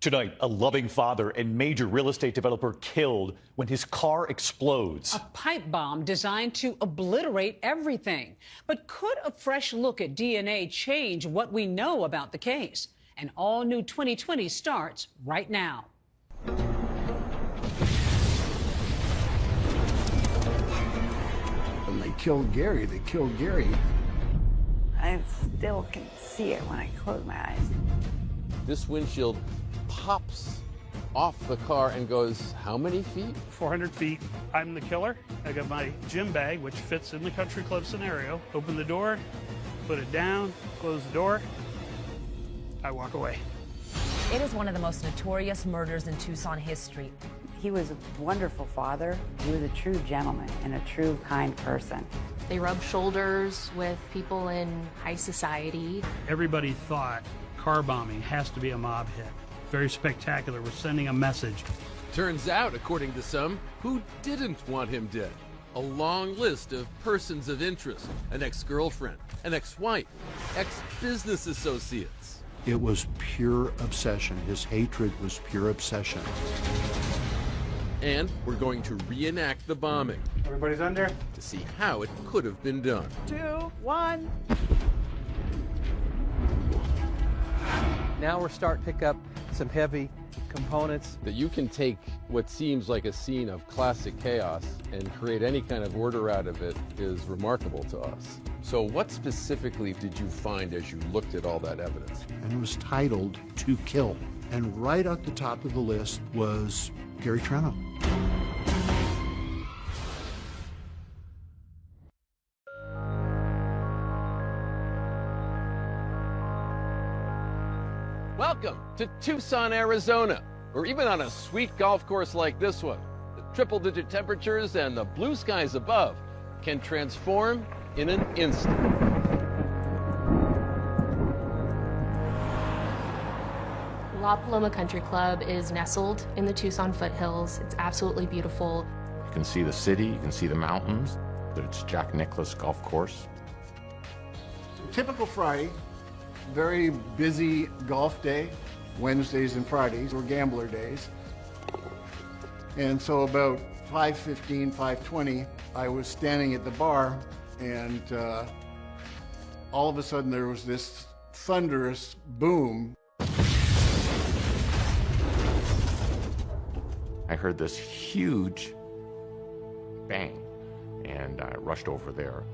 Tonight, a loving father and major real estate developer killed when his car explodes. A pipe bomb designed to obliterate everything. But could a fresh look at DNA change what we know about the case? An all-new 2020 starts right now. When they killed Gary, they killed Gary. I still can see it when I close my eyes. This windshield pops off the car and goes how many feet? 400 feet. I'm the killer. I got my gym bag, which fits in the country club scenario. Open the door, put it down, close the door. I walk away. It is one of the most notorious murders in Tucson history. He was a wonderful father. He was a true gentleman and a true kind person. They rubbed shoulders with people in high society. Everybody thought car bombing has to be a mob hit. Very spectacular. We're sending a message. Turns out, according to some, who didn't want him dead? A long list of persons of interest, an ex-girlfriend, an ex-wife, ex-business associates. It was pure obsession. His hatred was pure obsession. And we're going to reenact the bombing. Everybody's under. To see how it could have been done. 2, 1. Now we're starting to pick up some heavy components. That you can take what seems like a scene of classic chaos and create any kind of order out of it is remarkable to us. So what specifically did you find as you looked at all that evidence? And it was titled To Kill. And right at the top of the list was Gary Treno. Welcome to Tucson, Arizona, or even on a sweet golf course like this one. The triple-digit temperatures and the blue skies above can transform in an instant. La Paloma Country Club is nestled in the Tucson foothills. It's absolutely beautiful. You can see the city, you can see the mountains. It's Jack Nicklaus Golf Course. Typical Friday, very busy golf day. Wednesdays and Fridays were gambler days. And so about 5:15, 5:20, I was standing at the bar, and all of a sudden there was this thunderous boom. I heard this huge bang, and I rushed over there,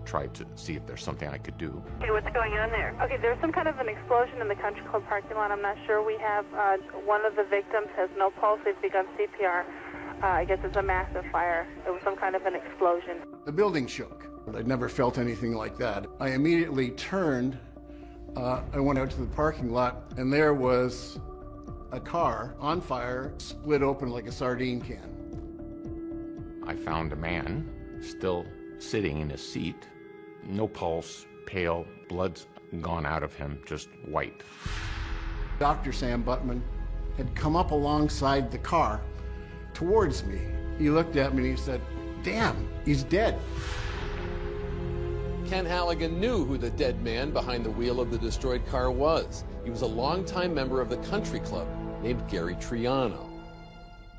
tried to see if there's something I could do. Okay, what's going on there? Okay, there's some kind of an explosion in the country club parking lot. I'm not sure. We have one of the victims has no pulse. They've begun CPR. I guess it's a massive fire. It was some kind of an explosion. The building shook. I'd never felt anything like that. I immediately turned. I went out to the parking lot, and there was a car on fire, split open like a sardine can. I found a man still sitting in his seat, no pulse, pale, blood's gone out of him, just white. Dr. Sam Buttman had come up alongside the car towards me. He looked at me and he said, "Damn, he's dead." Ken Halligan knew who the dead man behind the wheel of the destroyed car was. He was a longtime member of the country club named Gary Triano.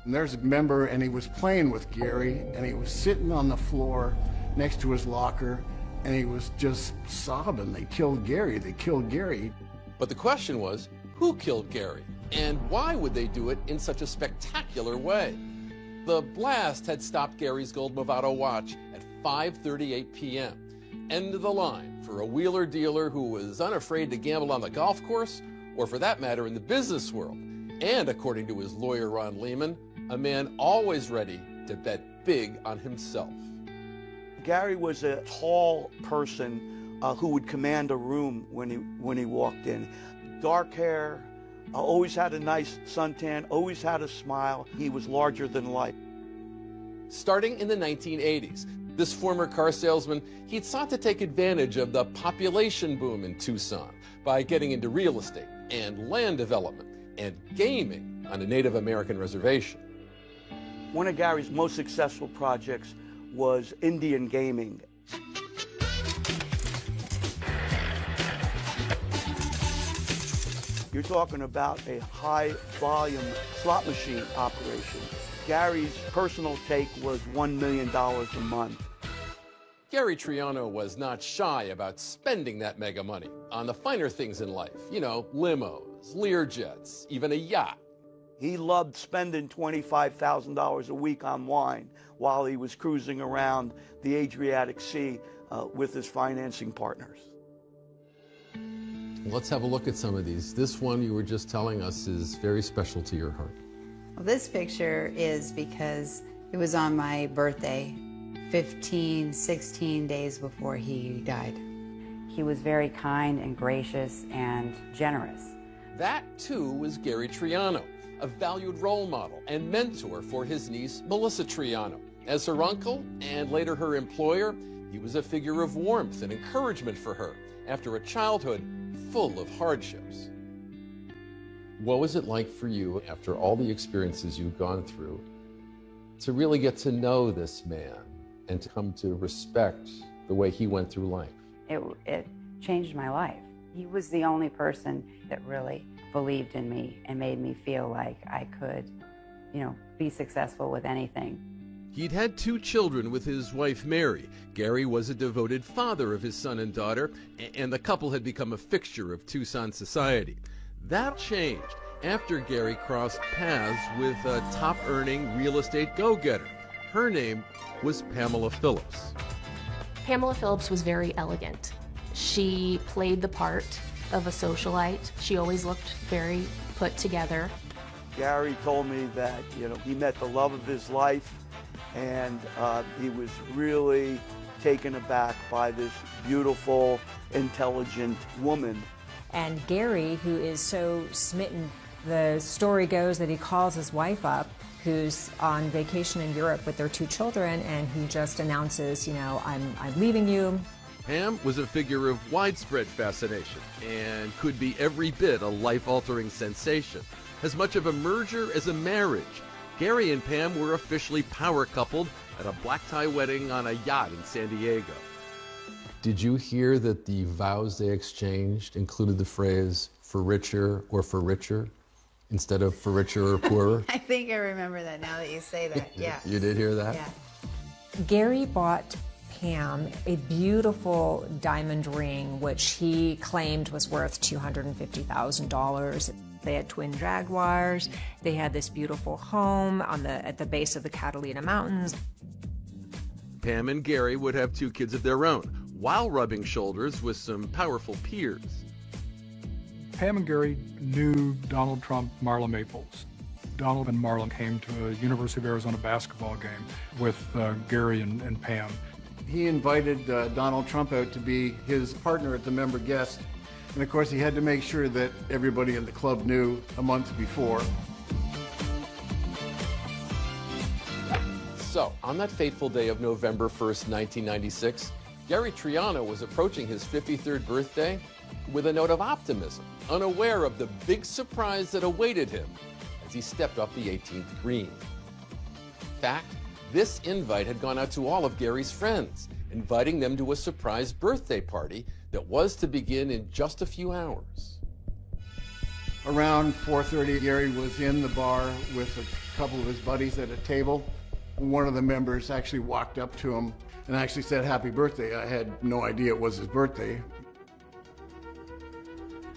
And there's a member, and he was playing with Gary, and he was sitting on the floor next to his locker, and he was just sobbing. They killed Gary, they killed Gary. But the question was, who killed Gary? And why would they do it in such a spectacular way? The blast had stopped Gary's gold Movado watch at 5:38 p.m. End of the line for a wheeler dealer who was unafraid to gamble on the golf course, or for that matter in the business world. And according to his lawyer, Ron Lehman, a man always ready to bet big on himself. Gary was a tall person who would command a room when he walked in. Dark hair, always had a nice suntan, always had a smile. He was larger than life. Starting in the 1980s, this former car salesman, he'd sought to take advantage of the population boom in Tucson by getting into real estate and land development and gaming on a Native American reservation. One of Gary's most successful projects was Indian gaming. You're talking about a high-volume slot machine operation. Gary's personal take was $1 million a month. Gary Triano was not shy about spending that mega money on the finer things in life. You know, limos, Learjets, even a yacht. He loved spending $25,000 a week on wine while he was cruising around the Adriatic Sea with his financing partners. Let's have a look at some of these. This one you were just telling us is very special to your heart. Well, this picture is because it was on my birthday, 16 days before he died. He was very kind and gracious and generous. That, too, was Gary Triano, a valued role model and mentor for his niece, Melissa Triano. As her uncle and later her employer, he was a figure of warmth and encouragement for her after a childhood full of hardships. What was it like for you, after all the experiences you've gone through, to really get to know this man and to come to respect the way he went through life? It changed my life. He was the only person that really believed in me and made me feel like I could, be successful with anything. He'd had 2 children with his wife, Mary. Gary was a devoted father of his son and daughter, and the couple had become a fixture of Tucson society. That changed after Gary crossed paths with a top-earning real estate go-getter. Her name was Pamela Phillips. Pamela Phillips was very elegant. She played the part of a socialite. She always looked very put together. Gary told me that, he met the love of his life, and he was really taken aback by this beautiful, intelligent woman. And Gary, who is so smitten, the story goes that he calls his wife up, who's on vacation in Europe with their 2 children, and he just announces, I'm leaving you. Pam was a figure of widespread fascination and could be every bit a life-altering sensation. As much of a merger as a marriage, Gary and Pam were officially power-coupled at a black-tie wedding on a yacht in San Diego. Did you hear that the vows they exchanged included the phrase, for richer or for richer, instead of for richer or poorer? I think I remember that now that you say that, yeah. You did hear that? Yeah. Gary bought Pam a beautiful diamond ring, which he claimed was worth $250,000. They had twin Jaguars. They had this beautiful home at the base of the Catalina Mountains. Pam and Gary would have 2 kids of their own, while rubbing shoulders with some powerful peers. Pam and Gary knew Donald Trump, Marla Maples. Donald and Marla came to a University of Arizona basketball game with Gary and Pam. He invited Donald Trump out to be his partner at the member guest. And of course, he had to make sure that everybody in the club knew a month before. So, on that fateful day of November 1st, 1996, Gary Triano was approaching his 53rd birthday with a note of optimism, unaware of the big surprise that awaited him as he stepped off the 18th green. In fact, this invite had gone out to all of Gary's friends, inviting them to a surprise birthday party that was to begin in just a few hours. Around 4:30, Gary was in the bar with a couple of his buddies at a table. One of the members actually walked up to him and actually said, "Happy birthday." I had no idea it was his birthday.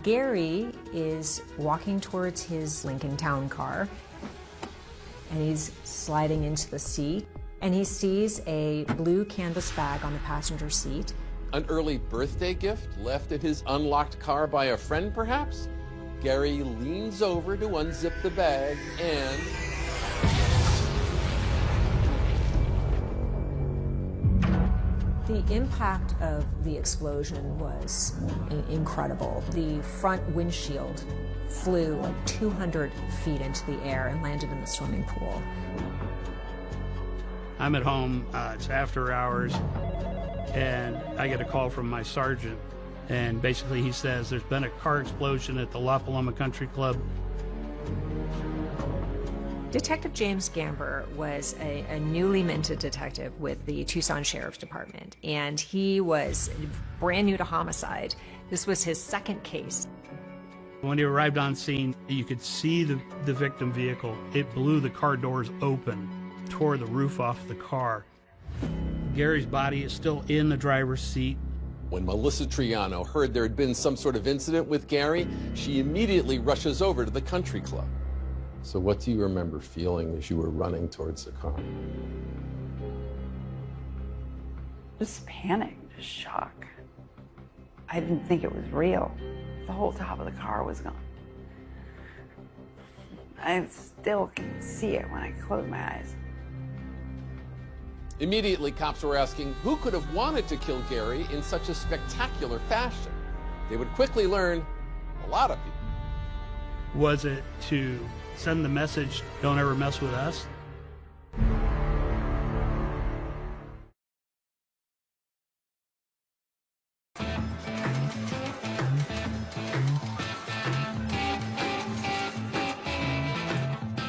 Gary is walking towards his Lincoln Town car, and he's sliding into the seat, and he sees a blue canvas bag on the passenger seat. An early birthday gift left in his unlocked car by a friend, perhaps? Gary leans over to unzip the bag and... The impact of the explosion was incredible. The front windshield flew like 200 feet into the air and landed in the swimming pool. I'm at home, it's after hours, and I get a call from my sergeant, and basically he says there's been a car explosion at the La Paloma Country Club. Detective James Gamber was a newly minted detective with the Tucson Sheriff's Department, and he was brand new to homicide. This was his second case. When he arrived on scene, you could see the victim vehicle. It blew the car doors open, tore the roof off the car. Gary's body is still in the driver's seat. When Melissa Triano heard there had been some sort of incident with Gary, she immediately rushes over to the country club. So what do you remember feeling as you were running towards the car? Just panic, just shock. I didn't think it was real. The whole top of the car was gone. I still can see it when I close my eyes. Immediately, cops were asking who could have wanted to kill Gary in such a spectacular fashion. They would quickly learn a lot of people. Was it to send the message, don't ever mess with us?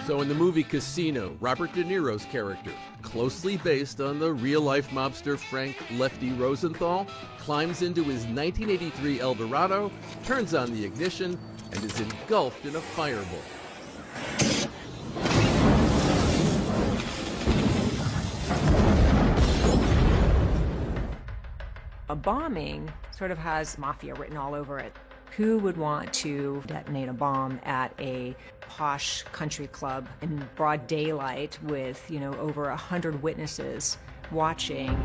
So in the movie Casino, Robert De Niro's character, closely based on the real-life mobster Frank Lefty Rosenthal, climbs into his 1983 Eldorado, turns on the ignition, and is engulfed in a fireball. A bombing sort of has mafia written all over it. Who would want to detonate a bomb at a posh country club in broad daylight with, over 100 witnesses watching?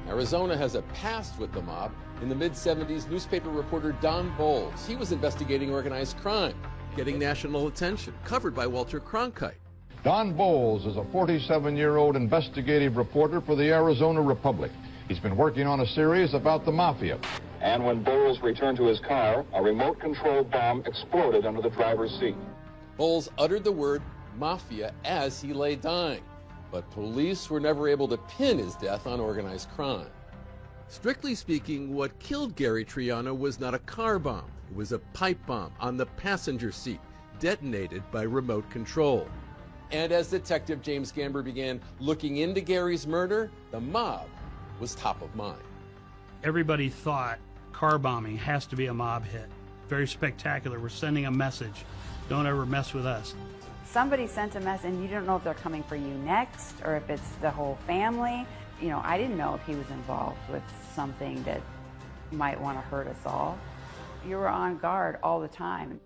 Arizona has a past with the mob. In the mid-70s, newspaper reporter Don Bowles, he was investigating organized crime, getting national attention, covered by Walter Cronkite. Don Bowles is a 47-year-old investigative reporter for the Arizona Republic. He's been working on a series about the mafia. And when Bowles returned to his car, a remote-controlled bomb exploded under the driver's seat. Bowles uttered the word mafia as he lay dying, but police were never able to pin his death on organized crime. Strictly speaking, what killed Gary Triano was not a car bomb. It was a pipe bomb on the passenger seat, detonated by remote control. And as Detective James Gamber began looking into Gary's murder, the mob was top of mind. Everybody thought car bombing has to be a mob hit. Very spectacular. We're sending a message. Don't ever mess with us. Somebody sent a message, and you don't know if they're coming for you next or if it's the whole family. I didn't know if he was involved with something that might want to hurt us all. You were on guard all the time.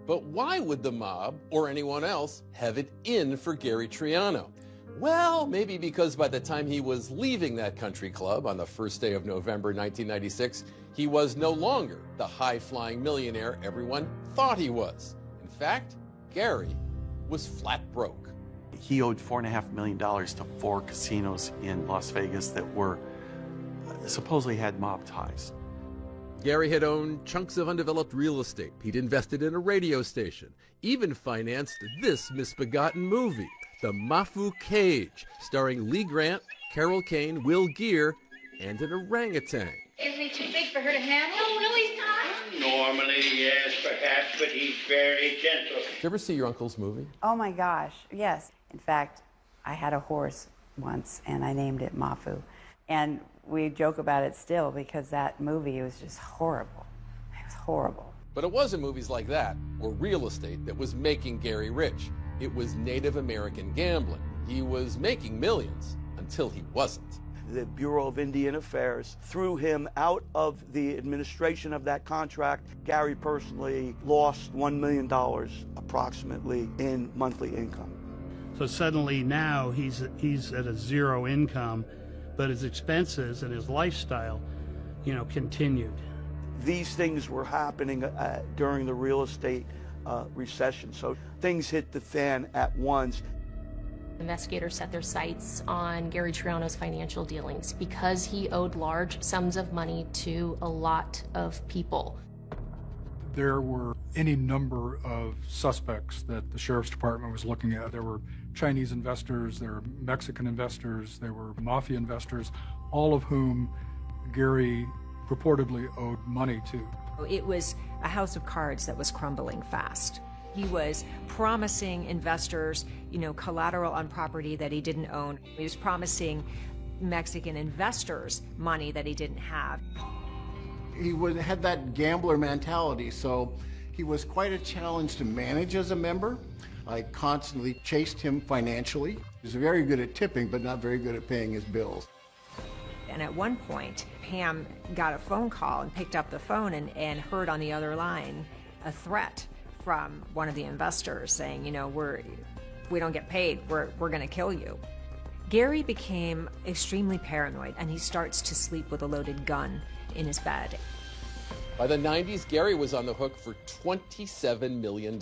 But why would the mob, or anyone else, have it in for Gary Triano? Well, maybe because by the time he was leaving that country club on the first day of November 1996, he was no longer the high-flying millionaire everyone thought he was. In fact, Gary was flat broke. He owed $4.5 million to 4 casinos in Las Vegas that were supposedly had mob ties. Gary had owned chunks of undeveloped real estate. He'd invested in a radio station, even financed this misbegotten movie, The Mafu Cage, starring Lee Grant, Carol Kane, Will Geer, and an orangutan. Isn't he too big for her to handle? No, he's not. Normally, yes, perhaps, but he's very gentle. Did you ever see your uncle's movie? Oh my gosh, yes. In fact, I had a horse once and I named it Mafu. And we joke about it still because that movie was just horrible. It was horrible. But it wasn't movies like that, or real estate, that was making Gary rich. It was Native American gambling. He was making millions until he wasn't. The Bureau of Indian Affairs threw him out of the administration of that contract. Gary personally lost $1 million approximately in monthly income. So suddenly now he's at a zero income, but his expenses and his lifestyle, continued. These things were happening during the real estate recession, so things hit the fan at once. Investigators set their sights on Gary Triano's financial dealings because he owed large sums of money to a lot of people. There were any number of suspects that the Sheriff's Department was looking at. There were Chinese investors, there were Mexican investors, there were mafia investors, all of whom Gary purportedly owed money to. It was a house of cards that was crumbling fast. He was promising investors, collateral on property that he didn't own. He was promising Mexican investors money that he didn't have. had that gambler mentality, so he was quite a challenge to manage as a member. I constantly chased him financially. He was very good at tipping, but not very good at paying his bills. And at one point, Pam got a phone call and picked up the phone and heard on the other line a threat from one of the investors saying, you know, we don't get paid, we're going to kill you. Gary became extremely paranoid, and he starts to sleep with a loaded gun in his bed. By the 90s, Gary was on the hook for $27 million.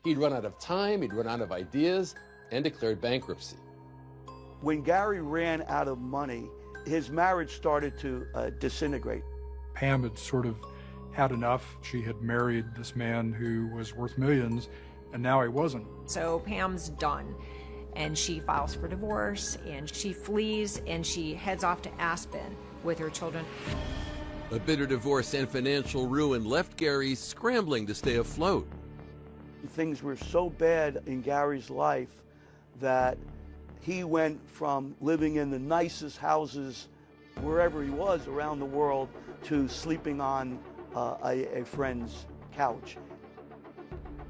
He'd run out of time, he'd run out of ideas, and declared bankruptcy. When Gary ran out of money, his marriage started to disintegrate. Pam had sort of had enough. She had married this man who was worth millions, and now he wasn't. So Pam's done, and she files for divorce, and she flees, and she heads off to Aspen with her children. A bitter divorce and financial ruin left Gary scrambling to stay afloat. Things were so bad in Gary's life that he went from living in the nicest houses wherever he was around the world to sleeping on a friend's couch.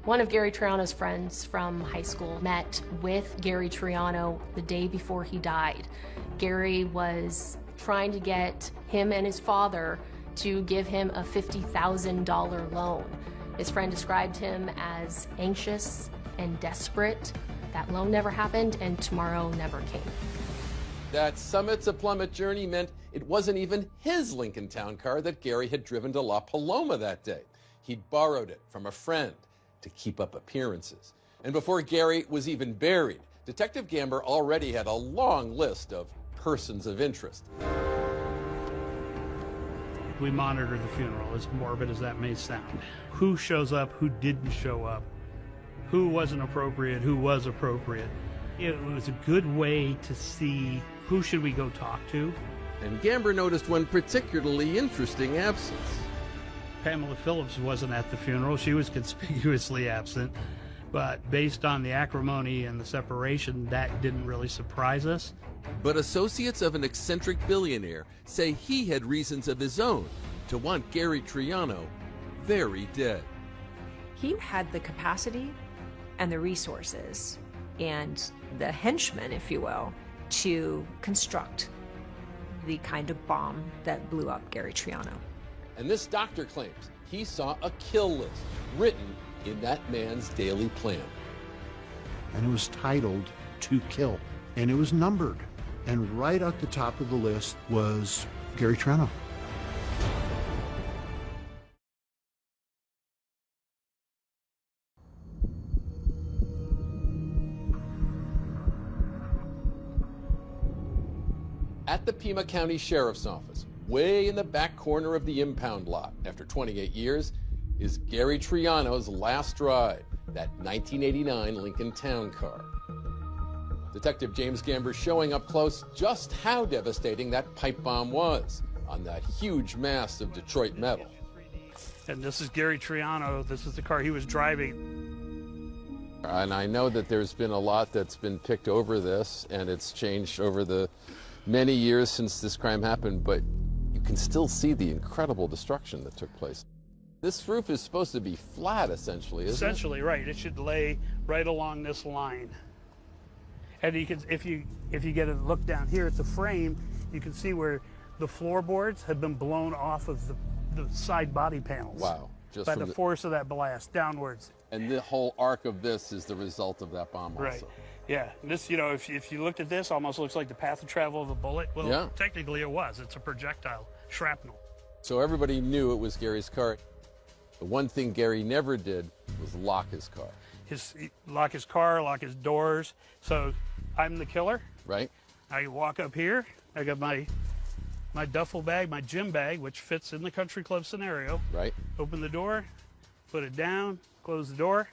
One of Gary Triano's friends from high school met with Gary Triano the day before he died. Gary was trying to get him and his father to give him a $50,000 loan. His friend described him as anxious and desperate. That loan never happened, and tomorrow never came. That summit to plummet journey meant it wasn't even his Lincoln Town car that Gary had driven to La Paloma that day. He'd borrowed it from a friend to keep up appearances. And before Gary was even buried, Detective Gamber already had a long list of persons of interest. We monitor the funeral, as morbid as that may sound. Who shows up, who didn't show up, who wasn't appropriate, who was appropriate. It was a good way to see who should we go talk to. And Gamber noticed one particularly interesting absence. Pamela Phillips wasn't at the funeral. She was conspicuously absent. But based on the acrimony and the separation, that didn't really surprise us. But associates of an eccentric billionaire say he had reasons of his own to want Gary Triano very dead. He had the capacity and the resources and the henchmen, if you will, to construct the kind of bomb that blew up Gary Triano. And this doctor claims he saw a kill list written in that man's daily plan. And it was titled "To Kill," and it was numbered. And right at the top of the list was Gary Triano. At the Pima County Sheriff's Office, way in the back corner of the impound lot, after 28 years, is Gary Triano's last ride, that 1989 Lincoln Town car. Detective James Gamber showing up close just how devastating that pipe bomb was on that huge mass of Detroit metal. And this is Gary Triano. This is the car he was driving. And I know that there's been a lot that's been picked over this, and it's changed over the many years since this crime happened, but you can still see the incredible destruction that took place. This roof is supposed to be flat, essentially, isn't it? Essentially, right. It should lay right along this line. And you can, if you get a look down here at the frame, you can see where the floorboards have been blown off of the side body panels. Wow. Just by the force of that blast downwards. And the whole arc of this is the result of that bomb also. Right. Yeah. This, you know, if you looked at this, almost looks like the path of travel of a bullet. Well, yeah. Technically it was. It's a projectile, shrapnel. So everybody knew it was Gary's car. The one thing Gary never did was lock his car. Lock his car, lock his doors. So I'm the killer. Right. I walk up here. I got my duffel bag, my gym bag, which fits in the country club scenario. Right. Open the door, put it down, close the door.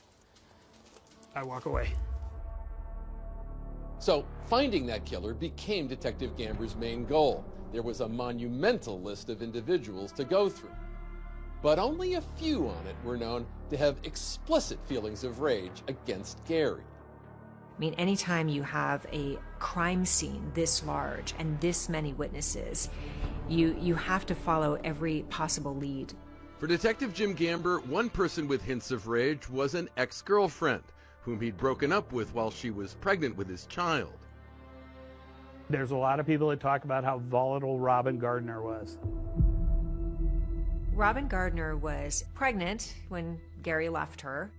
I walk away. So finding that killer became Detective Gamber's main goal. There was a monumental list of individuals to go through. But only a few on it were known to have explicit feelings of rage against Gary. I mean, anytime you have a crime scene this large and this many witnesses, You have to follow every possible lead. For Detective Jim Gamber, one person with hints of rage was an ex-girlfriend whom he'd broken up with while she was pregnant with his child. There's a lot of people that talk about how volatile Robin Gardner was. Robin Gardner was pregnant when Gary left her.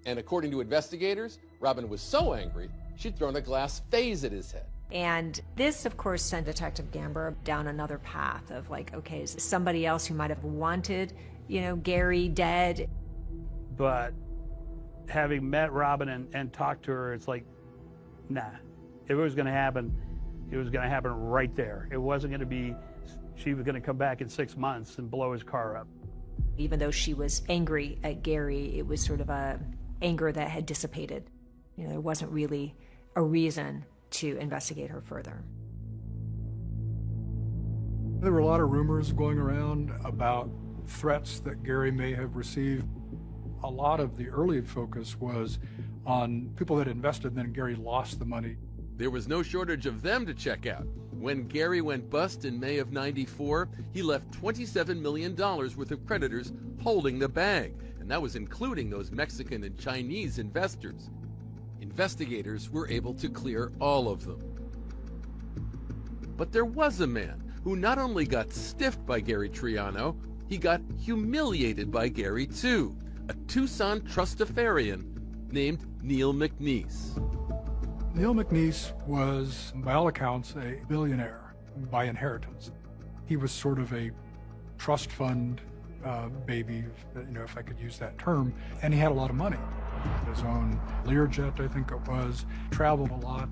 And according to investigators, Robin was so angry, she'd thrown a glass vase at his head. And this, of course, sent Detective Gamber down another path of like, okay, is this somebody else who might have wanted, Gary dead? But having met Robin and talked to her, it's like, nah. If it was going to happen, it was going to happen right there. It wasn't going to be, she was going to come back in 6 months and blow his car up. Even though she was angry at Gary, it was sort of a anger that had dissipated. There wasn't really a reason to investigate her further. There were a lot of rumors going around about threats that Gary may have received. A lot of the early focus was on people that invested, and then Gary lost the money. There was no shortage of them to check out. When Gary went bust in May of '94, he left $27 million worth of creditors holding the bag, and that was including those Mexican and Chinese investors. Investigators were able to clear all of them. But there was a man who not only got stiffed by Gary Triano, he got humiliated by Gary too, a Tucson trustafarian named Neil McNeese. Neil McNeese was, by all accounts, a billionaire by inheritance. He was sort of a trust fund baby, if I could use that term, and he had a lot of money. His own Learjet, I think it was, traveled a lot.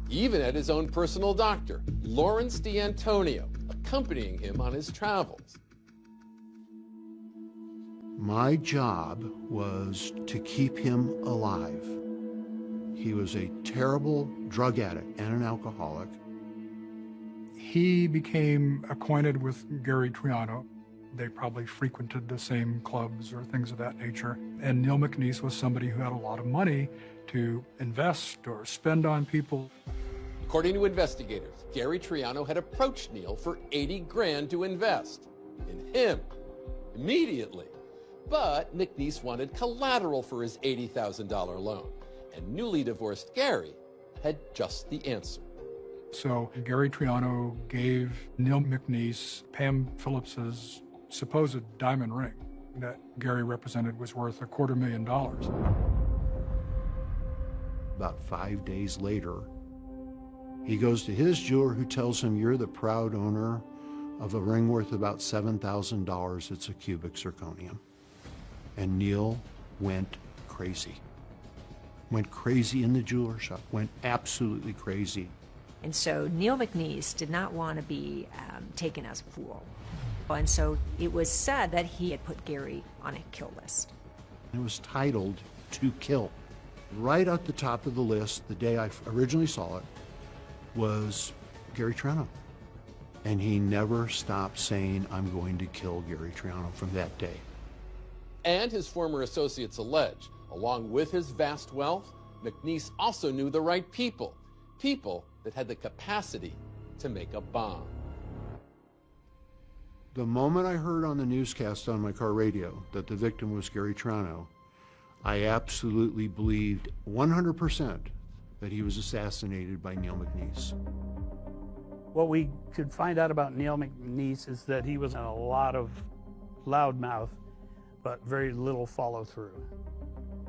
He even had his own personal doctor, Lawrence D'Antonio, accompanying him on his travels. My job was to keep him alive. He was a terrible drug addict and an alcoholic. He became acquainted with Gary Triano. They probably frequented the same clubs or things of that nature. And Neil McNeese was somebody who had a lot of money to invest or spend on people. According to investigators, Gary Triano had approached Neil for $80 grand to invest in him immediately. But McNeese wanted collateral for his $80,000 loan, and newly divorced Gary had just the answer. So Gary Triano gave Neil McNeese Pam Phillips's supposed diamond ring that Gary represented was worth $250,000. About 5 days later, he goes to his jeweler who tells him, "You're the proud owner of a ring worth about $7,000. It's a cubic zirconium." And Neil went crazy. Went crazy in the jeweler shop, went absolutely crazy. And so Neil McNeese did not want to be taken as a fool. And so it was said that he had put Gary on a kill list. It was titled "To Kill." Right at the top of the list, the day I originally saw it, was Gary Triano. And he never stopped saying, "I'm going to kill Gary Triano," from that day. And his former associates allege, along with his vast wealth, McNeese also knew the right people, people that had the capacity to make a bomb. The moment I heard on the newscast on my car radio that the victim was Gary Triano, I absolutely believed 100% that he was assassinated by Neil McNeese. What we could find out about Neil McNeese is that he was a lot of loudmouth, but very little follow through.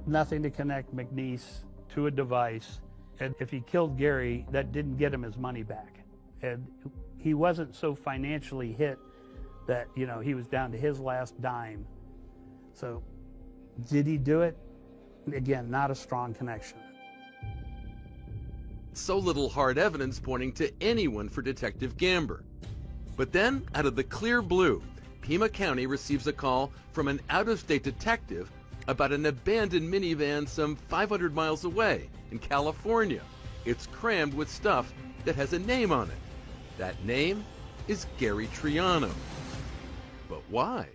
Nothing to connect McNeese to a device. And if he killed Gary, that didn't get him his money back. And he wasn't so financially hit that, he was down to his last dime. So did he do it? Again, not a strong connection. So little hard evidence pointing to anyone for Detective Gamber. But then, out of the clear blue, Pima County receives a call from an out-of-state detective about an abandoned minivan some 500 miles away in California. It's crammed with stuff that has a name on it. That name is Gary Triano. But why?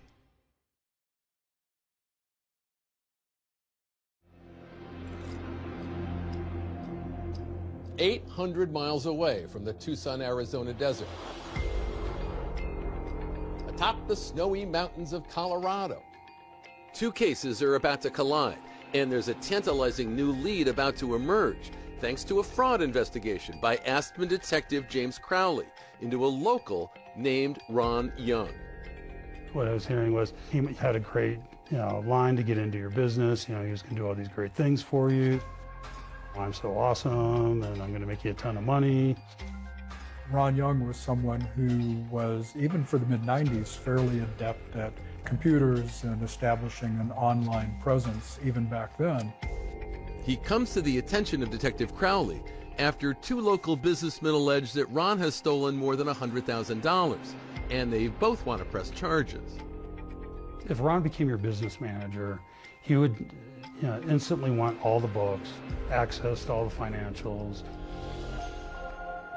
"800 miles away from the Tucson, Arizona desert, atop the snowy mountains of Colorado. Two cases are about to collide, and there's a tantalizing new lead about to emerge thanks to a fraud investigation by Aspen detective James Crowley into a local named Ron Young. What I was hearing was he had a great, line to get into your business. He was going to do all these great things for you. I'm so awesome, and I'm going to make you a ton of money. Ron Young was someone who was, even for the mid-90s, fairly adept at computers and establishing an online presence even back then. He comes to the attention of Detective Crowley after two local businessmen allege that Ron has stolen more than $100,000, and they both want to press charges. If Ron became your business manager, he would instantly want all the books, access to all the financials,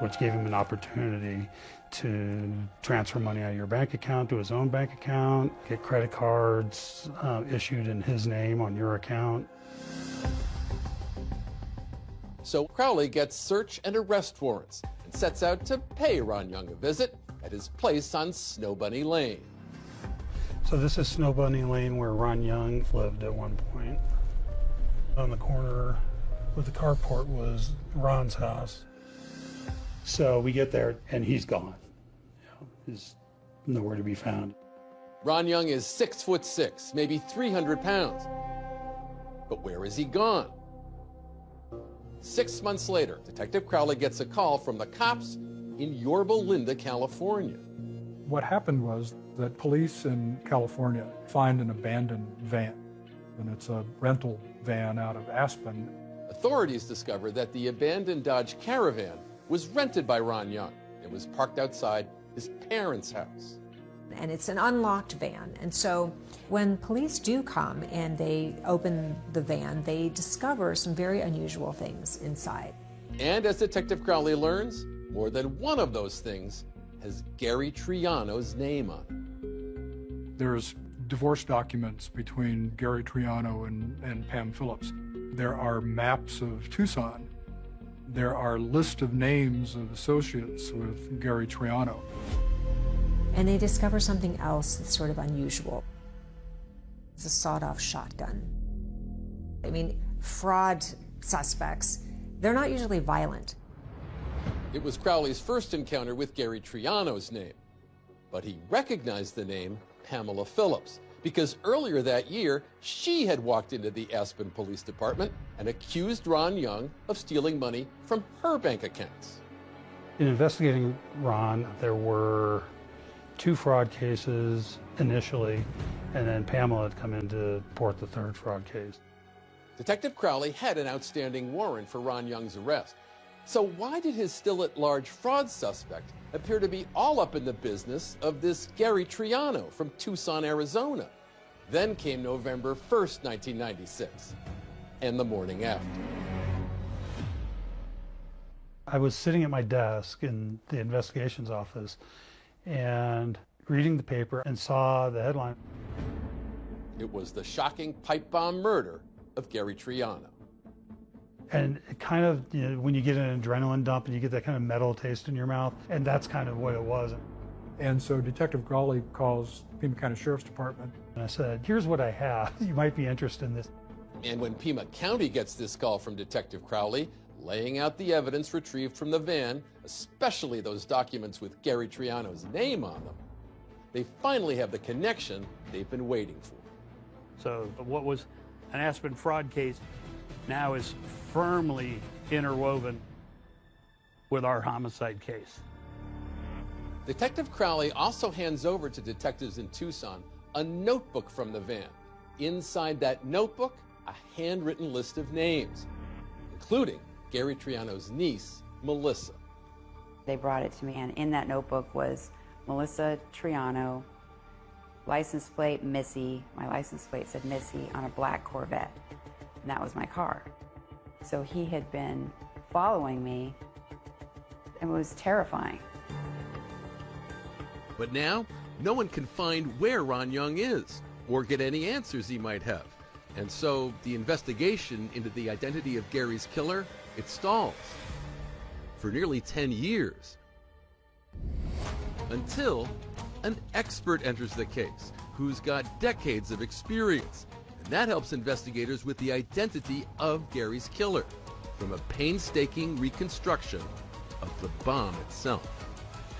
which gave him an opportunity to transfer money out of your bank account to his own bank account, get credit cards issued in his name on your account. So Crowley gets search and arrest warrants and sets out to pay Ron Young a visit at his place on Snow Bunny Lane. So this is Snow Bunny Lane, where Ron Young lived at one point. On the corner with the carport was Ron's house. So we get there and he's gone. He's nowhere to be found. Ron Young is 6'6", maybe 300 pounds. But where is he gone? 6 months later, Detective Crowley gets a call from the cops in Yorba Linda, California. What happened was that police in California find an abandoned van, and it's a rental van out of Aspen. Authorities discovered that the abandoned Dodge Caravan was rented by Ron Young. It was parked outside his parents' house. And it's an unlocked van. And so when police do come and they open the van, they discover some very unusual things inside. And as Detective Crowley learns, more than one of those things has Gary Triano's name on it. There's divorce documents between Gary Triano and Pam Phillips. There are maps of Tucson. There are lists of names of associates with Gary Triano. And they discover something else that's sort of unusual. It's a sawed-off shotgun. I mean, fraud suspects, they're not usually violent. It was Crowley's first encounter with Gary Triano's name, but he recognized the name Pamela Phillips because earlier that year, she had walked into the Aspen Police Department and accused Ron Young of stealing money from her bank accounts. In investigating Ron, there were 2 fraud cases initially, and then Pamela had come in to report the 3rd fraud case. Detective Crowley had an outstanding warrant for Ron Young's arrest. So why did his still-at-large fraud suspect appear to be all up in the business of this Gary Triano from Tucson, Arizona? Then came November 1st, 1996, and the morning after. I was sitting at my desk in the investigations office and reading the paper and saw the headline. It was the shocking pipe bomb murder of Gary Triano. And it kind of, when you get an adrenaline dump and you get that kind of metal taste in your mouth, and that's kind of what it was. And so Detective Crowley calls Pima County Sheriff's Department. And I said, here's what I have. You might be interested in this. And when Pima County gets this call from Detective Crowley, laying out the evidence retrieved from the van, especially those documents with Gary Triano's name on them, they finally have the connection they've been waiting for. So what was an Aspen fraud case now is firmly interwoven with our homicide case. Detective Crowley also hands over to detectives in Tucson a notebook from the van. Inside that notebook, a handwritten list of names, including Gary Triano's niece, Melissa. They brought it to me, and in that notebook was Melissa Triano, license plate Missy. My license plate said Missy on a black Corvette, and that was my car. So he had been following me, and it was terrifying. But now, no one can find where Ron Young is or get any answers he might have. And so the investigation into the identity of Gary's killer, it stalls for nearly 10 years. Until an expert enters the case who's got decades of experience. And that helps investigators with the identity of Gary's killer, from a painstaking reconstruction of the bomb itself.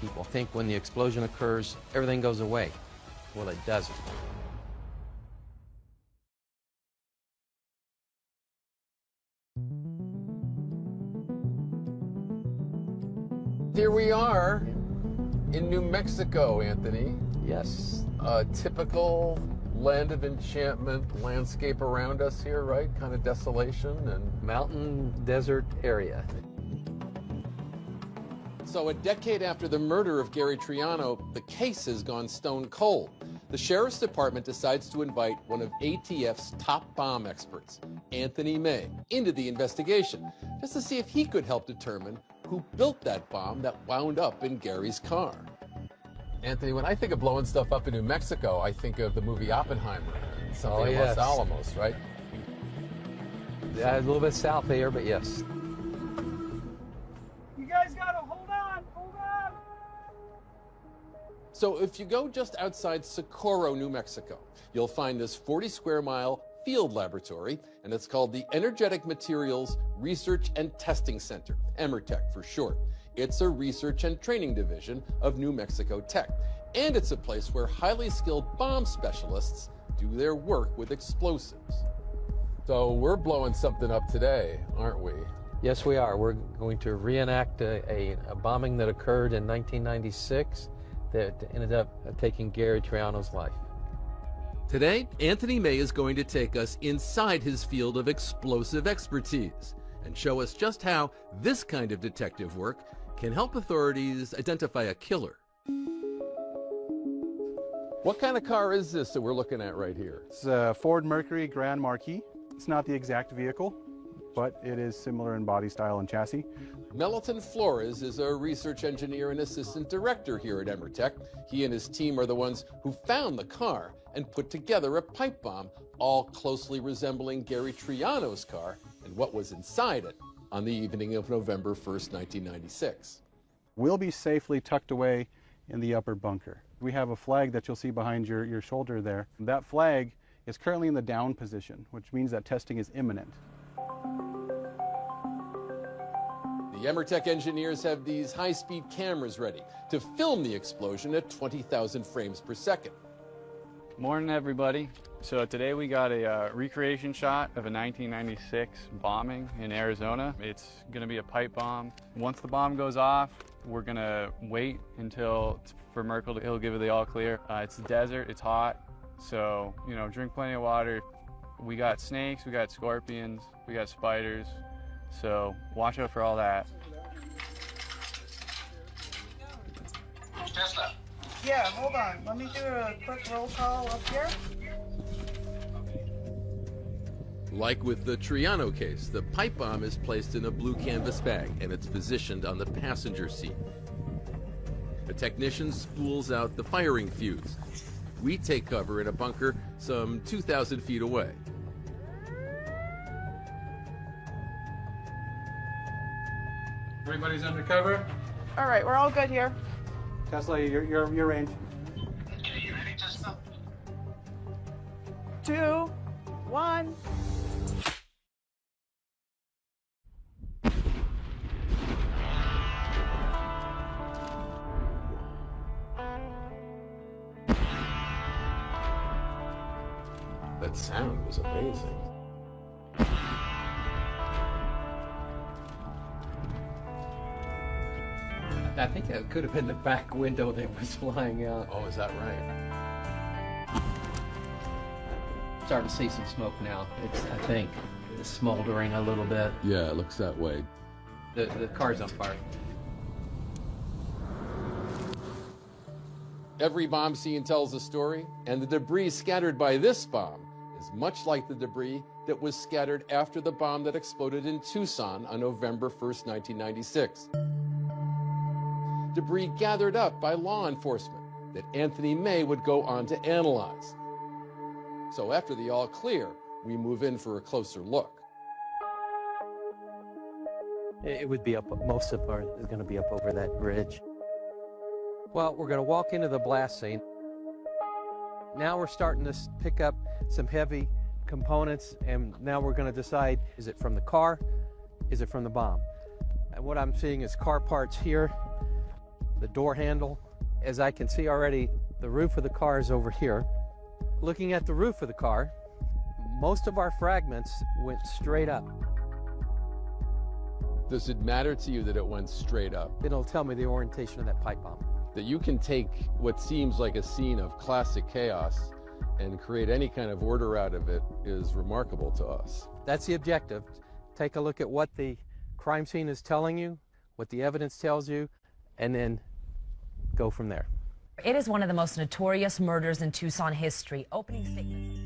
People think when the explosion occurs, everything goes away. Well, it doesn't. Here we are in New Mexico, Anthony. Yes. A typical land of enchantment landscape around us here, right? Kind of desolation and mountain desert area. So a decade after the murder of Gary Triano, the case has gone stone cold. The Sheriff's Department decides to invite one of ATF's top bomb experts, Anthony May, into the investigation, just to see if he could help determine who built that bomb that wound up in Gary's car. Anthony, when I think of blowing stuff up in New Mexico, I think of the movie Oppenheimer, something in Los Alamos, right? Yeah, a little bit south there, but yes. You guys gotta hold on, hold on. So if you go just outside Socorro, New Mexico, you'll find this 40-square-mile field laboratory, and it's called the Energetic Materials Research and Testing Center, EMERTEC for short. It's a research and training division of New Mexico Tech, and it's a place where highly skilled bomb specialists do their work with explosives. So we're blowing something up today, aren't we? Yes, we are. We're going to reenact a bombing that occurred in 1996 that ended up taking Gary Triano's life. Today, Anthony May is going to take us inside his field of explosive expertise and show us just how this kind of detective work can help authorities identify a killer. What kind of car is this that we're looking at right here? It's a Ford Mercury Grand Marquis. It's not the exact vehicle, but it is similar in body style and chassis. Melton Flores is a research engineer and assistant director here at EMERTEC. He and his team are the ones who found the car and put together a pipe bomb, all closely resembling Gary Triano's car and what was inside it on the evening of November 1st, 1996. Will be safely tucked away in the upper bunker. We have a flag that you'll see behind your shoulder there. That flag is currently in the down position, which means that testing is imminent. The EMERTEC engineers have these high-speed cameras ready to film the explosion at 20,000 frames per second. Morning, everybody. So today we got a recreation shot of a 1996 bombing in Arizona. It's going to be a pipe bomb. Once the bomb goes off, we're going to wait until for Merkel he'll give it the all clear. It's the desert, it's hot, so drink plenty of water. We got snakes, we got scorpions, we got spiders, so watch out for all that. Tesla. Yeah, hold on. Let me do a quick roll call up here. Like with the Triano case, the pipe bomb is placed in a blue canvas bag and it's positioned on the passenger seat. The technician spools out the firing fuse. We take cover in a bunker some 2,000 feet away. Everybody's under cover? All right, we're all good here. Tesla, your range. Okay, you ready, Tesla? 2, 1. That sound was amazing. I think that could have been the back window that was flying out. Oh, is that right? Starting to see some smoke now. It's, I think, smoldering a little bit. Yeah, it looks that way. The car's on fire. Every bomb scene tells a story, and the debris scattered by this bomb is much like the debris that was scattered after the bomb that exploded in Tucson on November 1st, 1996. Debris gathered up by law enforcement that Anthony May would go on to analyze. So after the all clear, we move in for a closer look. It would be up, most of our is going to be up over that bridge. Well, we're going to walk into the blast scene. Now we're starting to pick up some heavy components, and now we're going to decide, is it from the car? Is it from the bomb? And what I'm seeing is car parts here, the door handle. As I can see already, the roof of the car is over here. Looking at the roof of the car, most of our fragments went straight up. Does it matter to you that it went straight up? It'll tell me the orientation of that pipe bomb. That you can take what seems like a scene of classic chaos and create any kind of order out of it is remarkable to us. That's the objective. Take a look at what the crime scene is telling you, what the evidence tells you, and then go from there. It is one of the most notorious murders in Tucson history. Opening statements.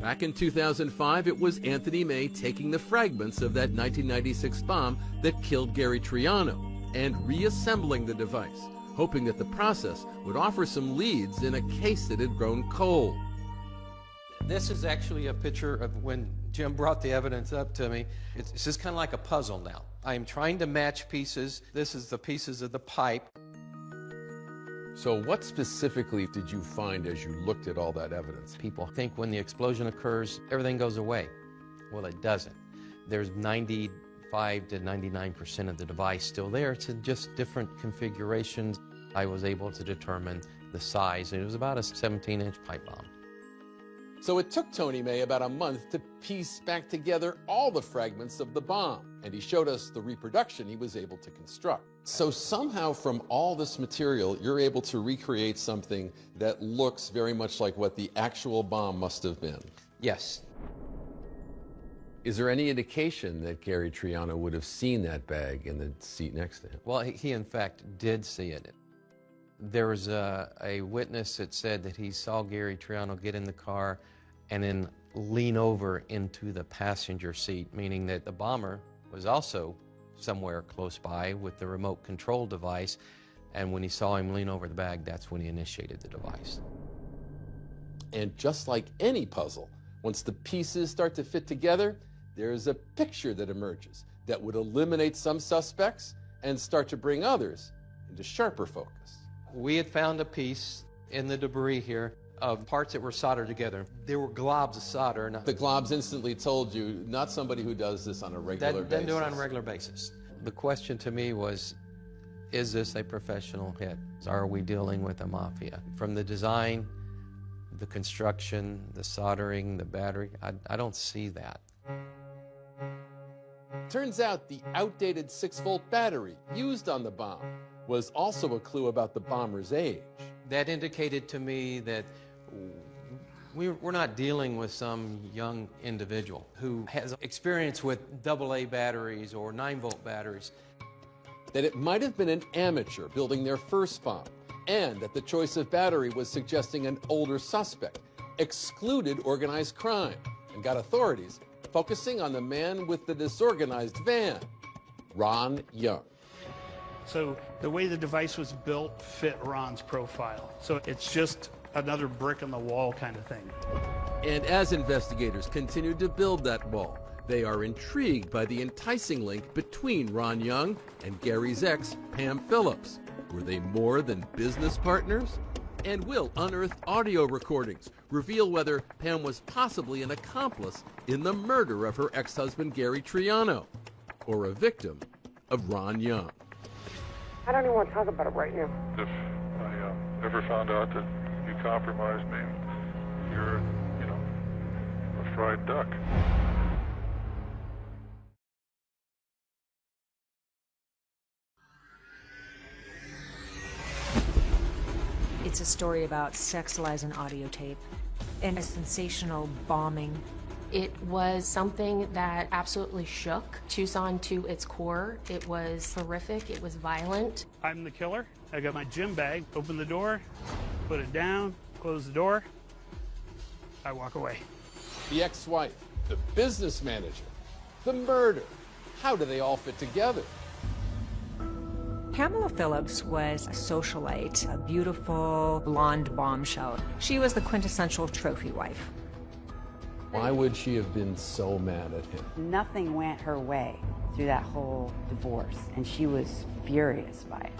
Back in 2005, it was Anthony May taking the fragments of that 1996 bomb that killed Gary Triano and reassembling the device, hoping that the process would offer some leads in a case that had grown cold. This is actually a picture of when Jim brought the evidence up to me. It's just kind of like a puzzle now. I'm trying to match pieces. This is the pieces of the pipe. So what specifically did you find as you looked at all that evidence? People think when the explosion occurs, everything goes away. Well, it doesn't. There's 95 to 99% of the device still there. It's in just different configurations. I was able to determine the size. It was about a 17-inch pipe bomb. So it took Tony May about a month to piece back together all the fragments of the bomb, and he showed us the reproduction he was able to construct. So somehow from all this material, you're able to recreate something that looks very much like what the actual bomb must have been. Yes. Is there any indication that Gary Triano would have seen that bag in the seat next to him? Well, he in fact did see it. There was a witness that said that he saw Gary Triano get in the car and then lean over into the passenger seat, meaning that the bomber was also somewhere close by with the remote control device, and when he saw him lean over the bag, that's when he initiated the device. And just like any puzzle, once the pieces start to fit together, there's a picture that emerges that would eliminate some suspects and start to bring others into sharper focus. We had found a piece in the debris here of parts that were soldered together. There were globs of solder. The globs instantly told you, not somebody who does this on a regular basis. Doesn't do it on a regular basis. The question to me was, is this a professional hit? Are we dealing with a mafia? From the design, the construction, the soldering, the battery, I don't see that. Turns out the outdated 6-volt battery used on the bomb was also a clue about the bomber's age. That indicated to me that we're not dealing with some young individual who has experience with AA batteries or 9-volt batteries. That it might have been an amateur building their first bomb, and that the choice of battery was suggesting an older suspect, excluded organized crime, and got authorities focusing on the man with the disorganized van, Ron Young. So the way the device was built fit Ron's profile. So it's just another brick in the wall kind of thing. And as investigators continued to build that wall, they are intrigued by the enticing link between Ron Young and Gary's ex, Pam Phillips. Were they more than business partners? And will unearthed audio recordings reveal whether Pam was possibly an accomplice in the murder of her ex-husband Gary Triano, or a victim of Ron Young? I don't even want to talk about it right now. If I ever found out that you compromised me, you're, a fried duck. It's a story about sexualized an audio tape and a sensational bombing. It was something that absolutely shook Tucson to its core. It was horrific. It was violent. I'm the killer. I got my gym bag, open the door, put it down, close the door. I walk away. The ex-wife, the business manager, the murder. How do they all fit together? Pamela Phillips was a socialite, a beautiful blonde bombshell. She was the quintessential trophy wife. Why would she have been so mad at him? Nothing went her way through that whole divorce, and she was furious by it.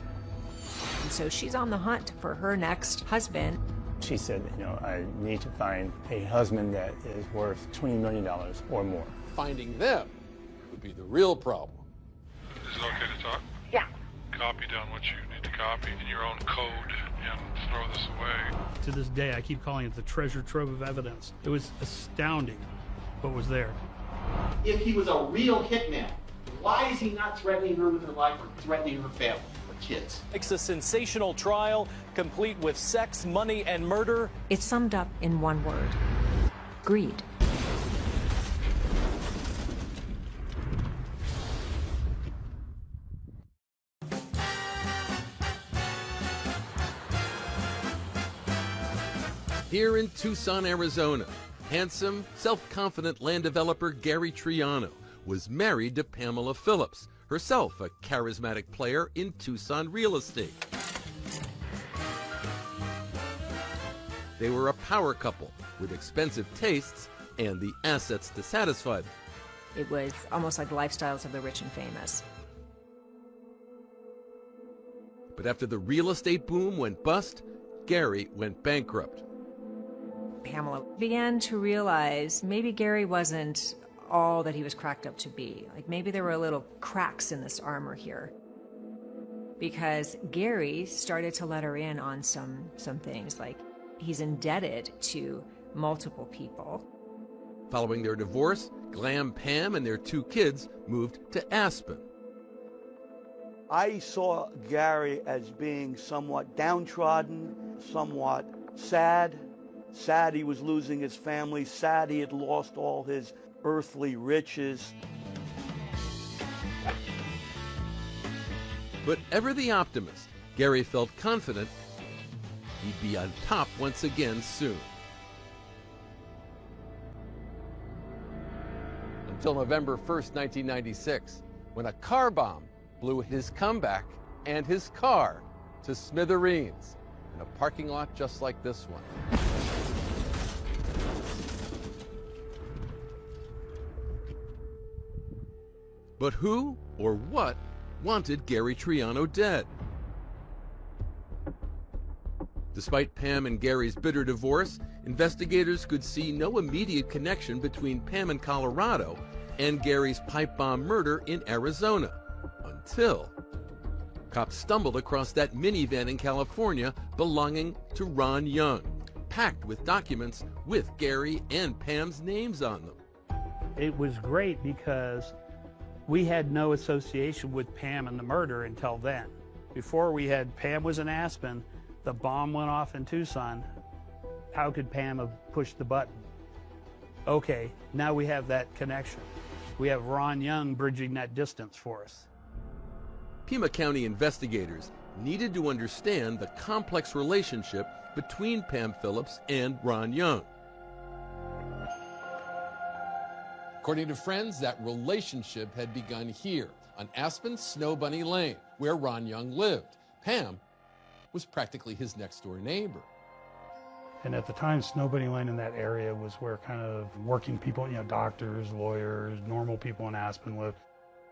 And so she's on the hunt for her next husband. She said, I need to find a husband that is worth $20 million or more. Finding them would be the real problem. Is it okay to talk? Yeah. Copy down what you need to copy in your own code and throw this away. To this day, I keep calling it the treasure trove of evidence. It was astounding what was there. If he was a real hitman, why is he not threatening her with her life or threatening her family, her kids? It's a sensational trial, complete with sex, money, and murder. It's summed up in one word: greed. Here in Tucson, Arizona, handsome, self-confident land developer Gary Triano was married to Pamela Phillips, herself a charismatic player in Tucson real estate. They were a power couple with expensive tastes and the assets to satisfy them. It was almost like the lifestyles of the rich and famous. But after the real estate boom went bust, Gary went bankrupt. Pamela began to realize maybe Gary wasn't all that he was cracked up to be. Like maybe there were little cracks in this armor here. Because Gary started to let her in on some things, like he's indebted to multiple people. Following their divorce, Glam Pam and their 2 kids moved to Aspen. I saw Gary as being somewhat downtrodden, somewhat sad. Sad he was losing his family, sad he had lost all his earthly riches. But ever the optimist, Gary felt confident he'd be on top once again soon. Until November 1st, 1996, when a car bomb blew his comeback and his car to smithereens in a parking lot just like this one. But who or what wanted Gary Triano dead? Despite Pam and Gary's bitter divorce, investigators could see no immediate connection between Pam in Colorado and Gary's pipe bomb murder in Arizona, until cops stumbled across that minivan in California belonging to Ron Young, packed with documents with Gary and Pam's names on them. It was great because we had no association with Pam and the murder until then. Before we had Pam was in Aspen, the bomb went off in Tucson. How could Pam have pushed the button? Okay, now we have that connection. We have Ron Young bridging that distance for us. Pima County investigators needed to understand the complex relationship between Pam Phillips and Ron Young. According to friends, that relationship had begun here on Aspen Snow Bunny Lane, where Ron Young lived. Pam was practically his next-door neighbor. And at the time, Snow Bunny Lane in that area was where kind of working people, doctors, lawyers, normal people in Aspen lived.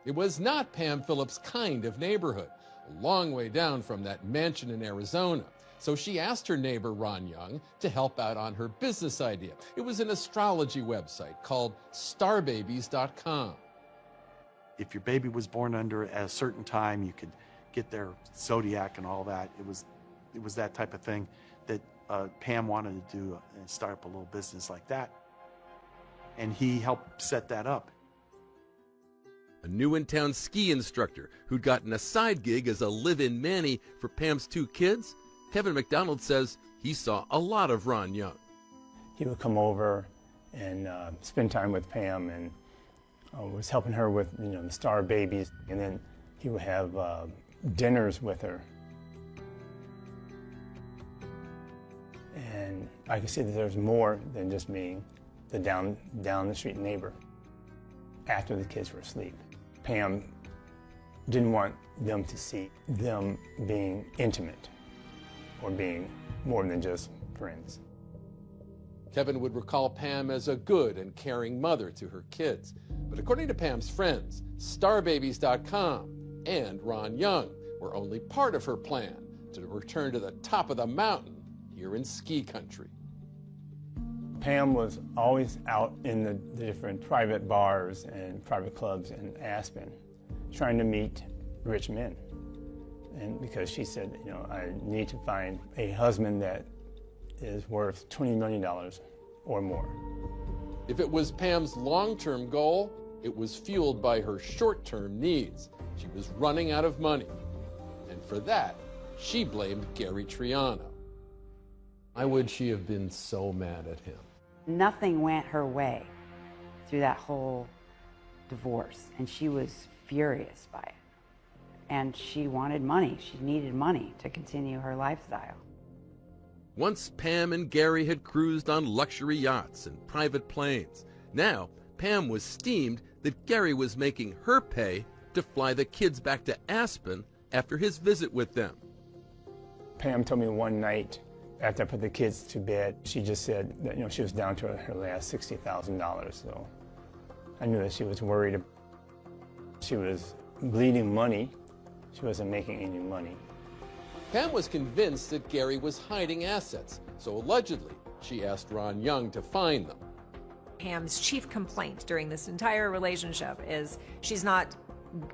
It was not Pam Phillips' kind of neighborhood, a long way down from that mansion in Arizona. So she asked her neighbor, Ron Young, to help out on her business idea. It was an astrology website called starbabies.com. If your baby was born under at a certain time, you could get their zodiac and all that. It was that type of thing that Pam wanted to do and start up a little business like that. And he helped set that up. A new-in-town ski instructor who'd gotten a side gig as a live-in nanny for Pam's 2 kids, Kevin McDonald says he saw a lot of Ron Young. He would come over and spend time with Pam and was helping her with the star babies, and then he would have dinners with her. And I could see that there's more than just being the down the street neighbor. After the kids were asleep, Pam didn't want them to see them being intimate or being more than just friends. Kevin would recall Pam as a good and caring mother to her kids. But according to Pam's friends, starbabies.com and Ron Young were only part of her plan to return to the top of the mountain here in ski country. Pam was always out in the different private bars and private clubs in Aspen trying to meet rich men. And because she said, you know, I need to find a husband that is worth $20 million or more. If it was Pam's long-term goal, it was fueled by her short-term needs. She was running out of money. And for that, she blamed Gary Triano. Why would she have been so mad at him? Nothing went her way through that whole divorce, and she was furious by it. And she wanted money. She needed money to continue her lifestyle. Once Pam and Gary had cruised on luxury yachts and private planes. Now, Pam was steamed that Gary was making her pay to fly the kids back to Aspen after his visit with them. Pam told me one night after I put the kids to bed, she just said that, you know, she was down to her last $60,000. So I knew that she was worried. She was bleeding money. She wasn't making any money. Pam was convinced that Gary was hiding assets, so allegedly she asked Ron Young to find them. Pam's chief complaint during this entire relationship is she's not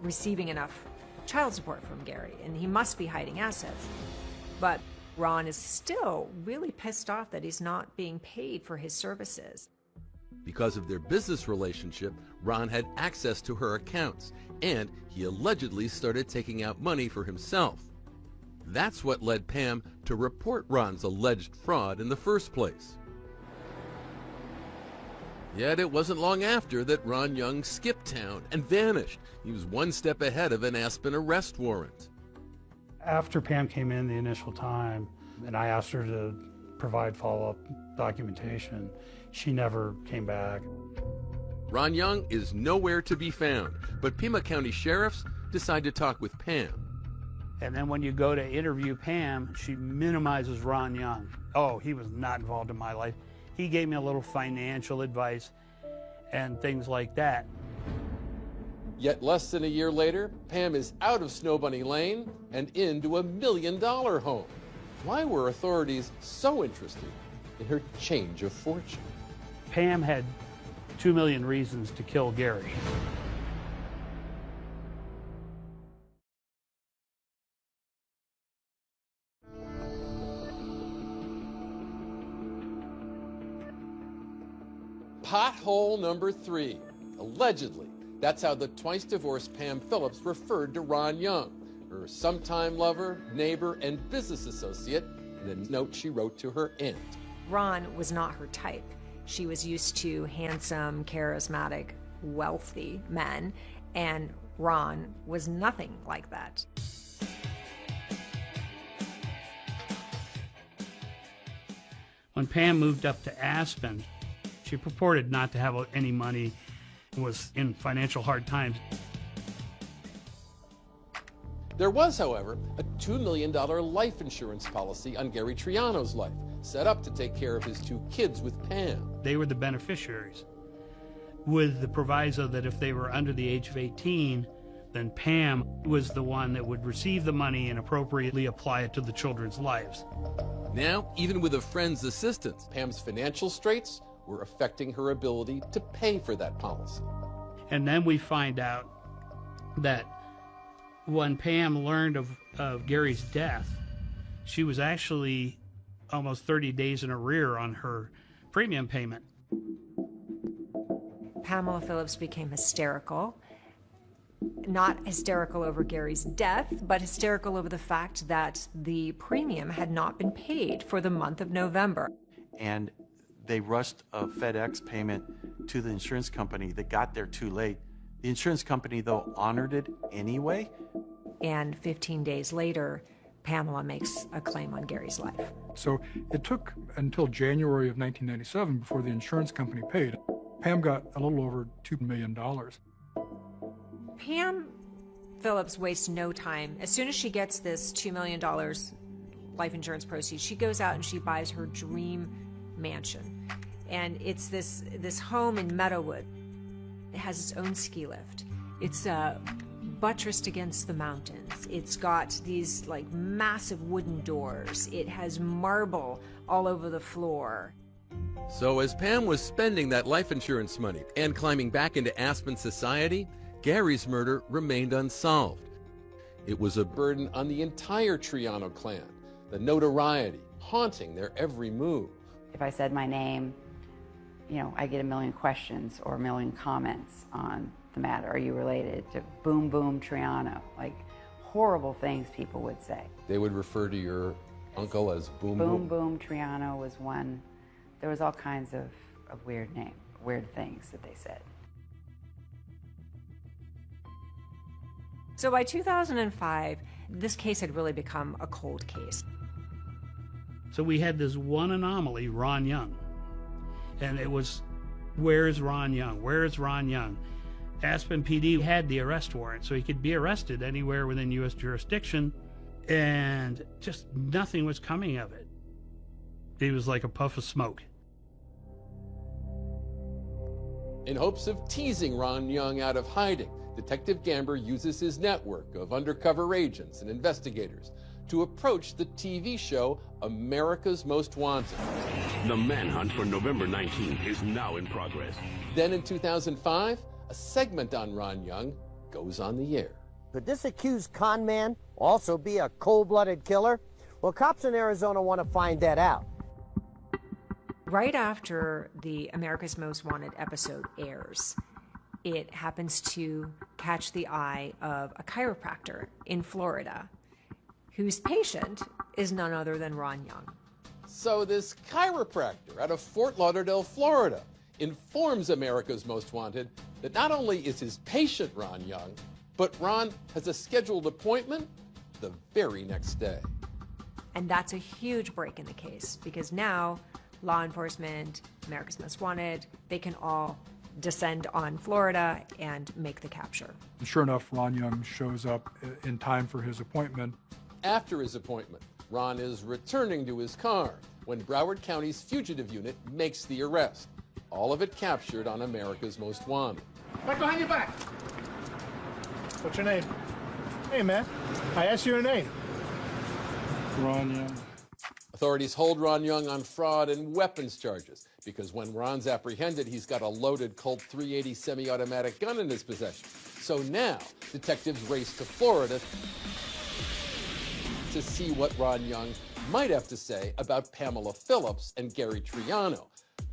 receiving enough child support from Gary, and he must be hiding assets. But Ron is still really pissed off that he's not being paid for his services. Because of their business relationship, Ron had access to her accounts, and he allegedly started taking out money for himself. That's what led Pam to report Ron's alleged fraud in the first place. Yet it wasn't long after that Ron Young skipped town and vanished. He was one step ahead of an Aspen arrest warrant. After Pam came in the initial time, and I asked her to provide follow-up documentation, she never came back. Ron Young is nowhere to be found, but Pima County sheriffs decide to talk with Pam. And then when you go to interview Pam, she minimizes Ron Young. Oh, he was not involved in my life. He gave me a little financial advice and things like that. Yet less than a year later, Pam is out of Snow Bunny Lane and into a $1 million home. Why were authorities so interested in her change of fortune? Pam had 2 million reasons to kill Gary. Pothole number 3. Allegedly, that's how the twice-divorced Pam Phillips referred to Ron Young, her sometime lover, neighbor, and business associate, in a note she wrote to her aunt. Ron was not her type. She was used to handsome, charismatic, wealthy men, and Ron was nothing like that. When Pam moved up to Aspen, she purported not to have any money and was in financial hard times. There was, however, a $2 million life insurance policy on Gary Triano's life, set up to take care of his 2 kids with Pam. They were the beneficiaries, with the proviso that if they were under the age of 18, then Pam was the one that would receive the money and appropriately apply it to the children's lives. Now, even with a friend's assistance, Pam's financial straits were affecting her ability to pay for that policy. And then we find out that when Pam learned of Gary's death, she was actually almost 30 days in arrear on her premium payment. Pamela Phillips became hysterical. Not hysterical over Gary's death, but hysterical over the fact that the premium had not been paid for the month of November. And they rushed a FedEx payment to the insurance company that got there too late. The insurance company, though, honored it anyway. And 15 days later, Pamela makes a claim on Gary's life. So it took until January of 1997 before the insurance company paid. Pam got a little over $2 million. Pam Phillips wastes no time. As soon as she gets this $2 million life insurance proceeds, she goes out and she buys her dream mansion. And it's this home in Meadowood. It has its own ski lift. It's a buttressed against the mountains. It's got these like massive wooden doors. It has marble all over the floor. So as Pam was spending that life insurance money and climbing back into Aspen society, Gary's murder remained unsolved. It was a burden on the entire Triano clan, the notoriety haunting their every move. If I said my name, you know, I get a million questions or a million comments on the matter. Are you related to Boom Boom Triano? Like horrible things people would say. They would refer to your uncle as Boom Boom? Boom Boom Triano was one. There was all kinds of weird things that they said. So by 2005, this case had really become a cold case. So we had this one anomaly, Ron Young. And it was, where's Ron Young? Where's Ron Young? Aspen PD had the arrest warrant, so he could be arrested anywhere within U.S. jurisdiction, and just nothing was coming of it. He was like a puff of smoke. In hopes of teasing Ron Young out of hiding, Detective Gamber uses his network of undercover agents and investigators to approach the TV show America's Most Wanted. The manhunt for November 19th is now in progress. Then in 2005, a segment on Ron Young goes on the air. Could this accused con man also be a cold-blooded killer? Well, cops in Arizona want to find that out. Right after the America's Most Wanted episode airs, it happens to catch the eye of a chiropractor in Florida whose patient is none other than Ron Young. So this chiropractor out of Fort Lauderdale, Florida, informs America's Most Wanted that not only is his patient Ron Young, but Ron has a scheduled appointment the very next day. And that's a huge break in the case, because now law enforcement, America's Most Wanted, they can all descend on Florida and make the capture. Sure enough, Ron Young shows up in time for his appointment. After his appointment, Ron is returning to his car when Broward County's fugitive unit makes the arrest. All of it captured on America's Most Wanted. Right behind your back. What's your name? Hey, man. I asked you your name. Ron Young. Authorities hold Ron Young on fraud and weapons charges because when Ron's apprehended, he's got a loaded Colt 380 semi-automatic gun in his possession. So now, detectives race to Florida to see what Ron Young might have to say about Pamela Phillips and Gary Triano.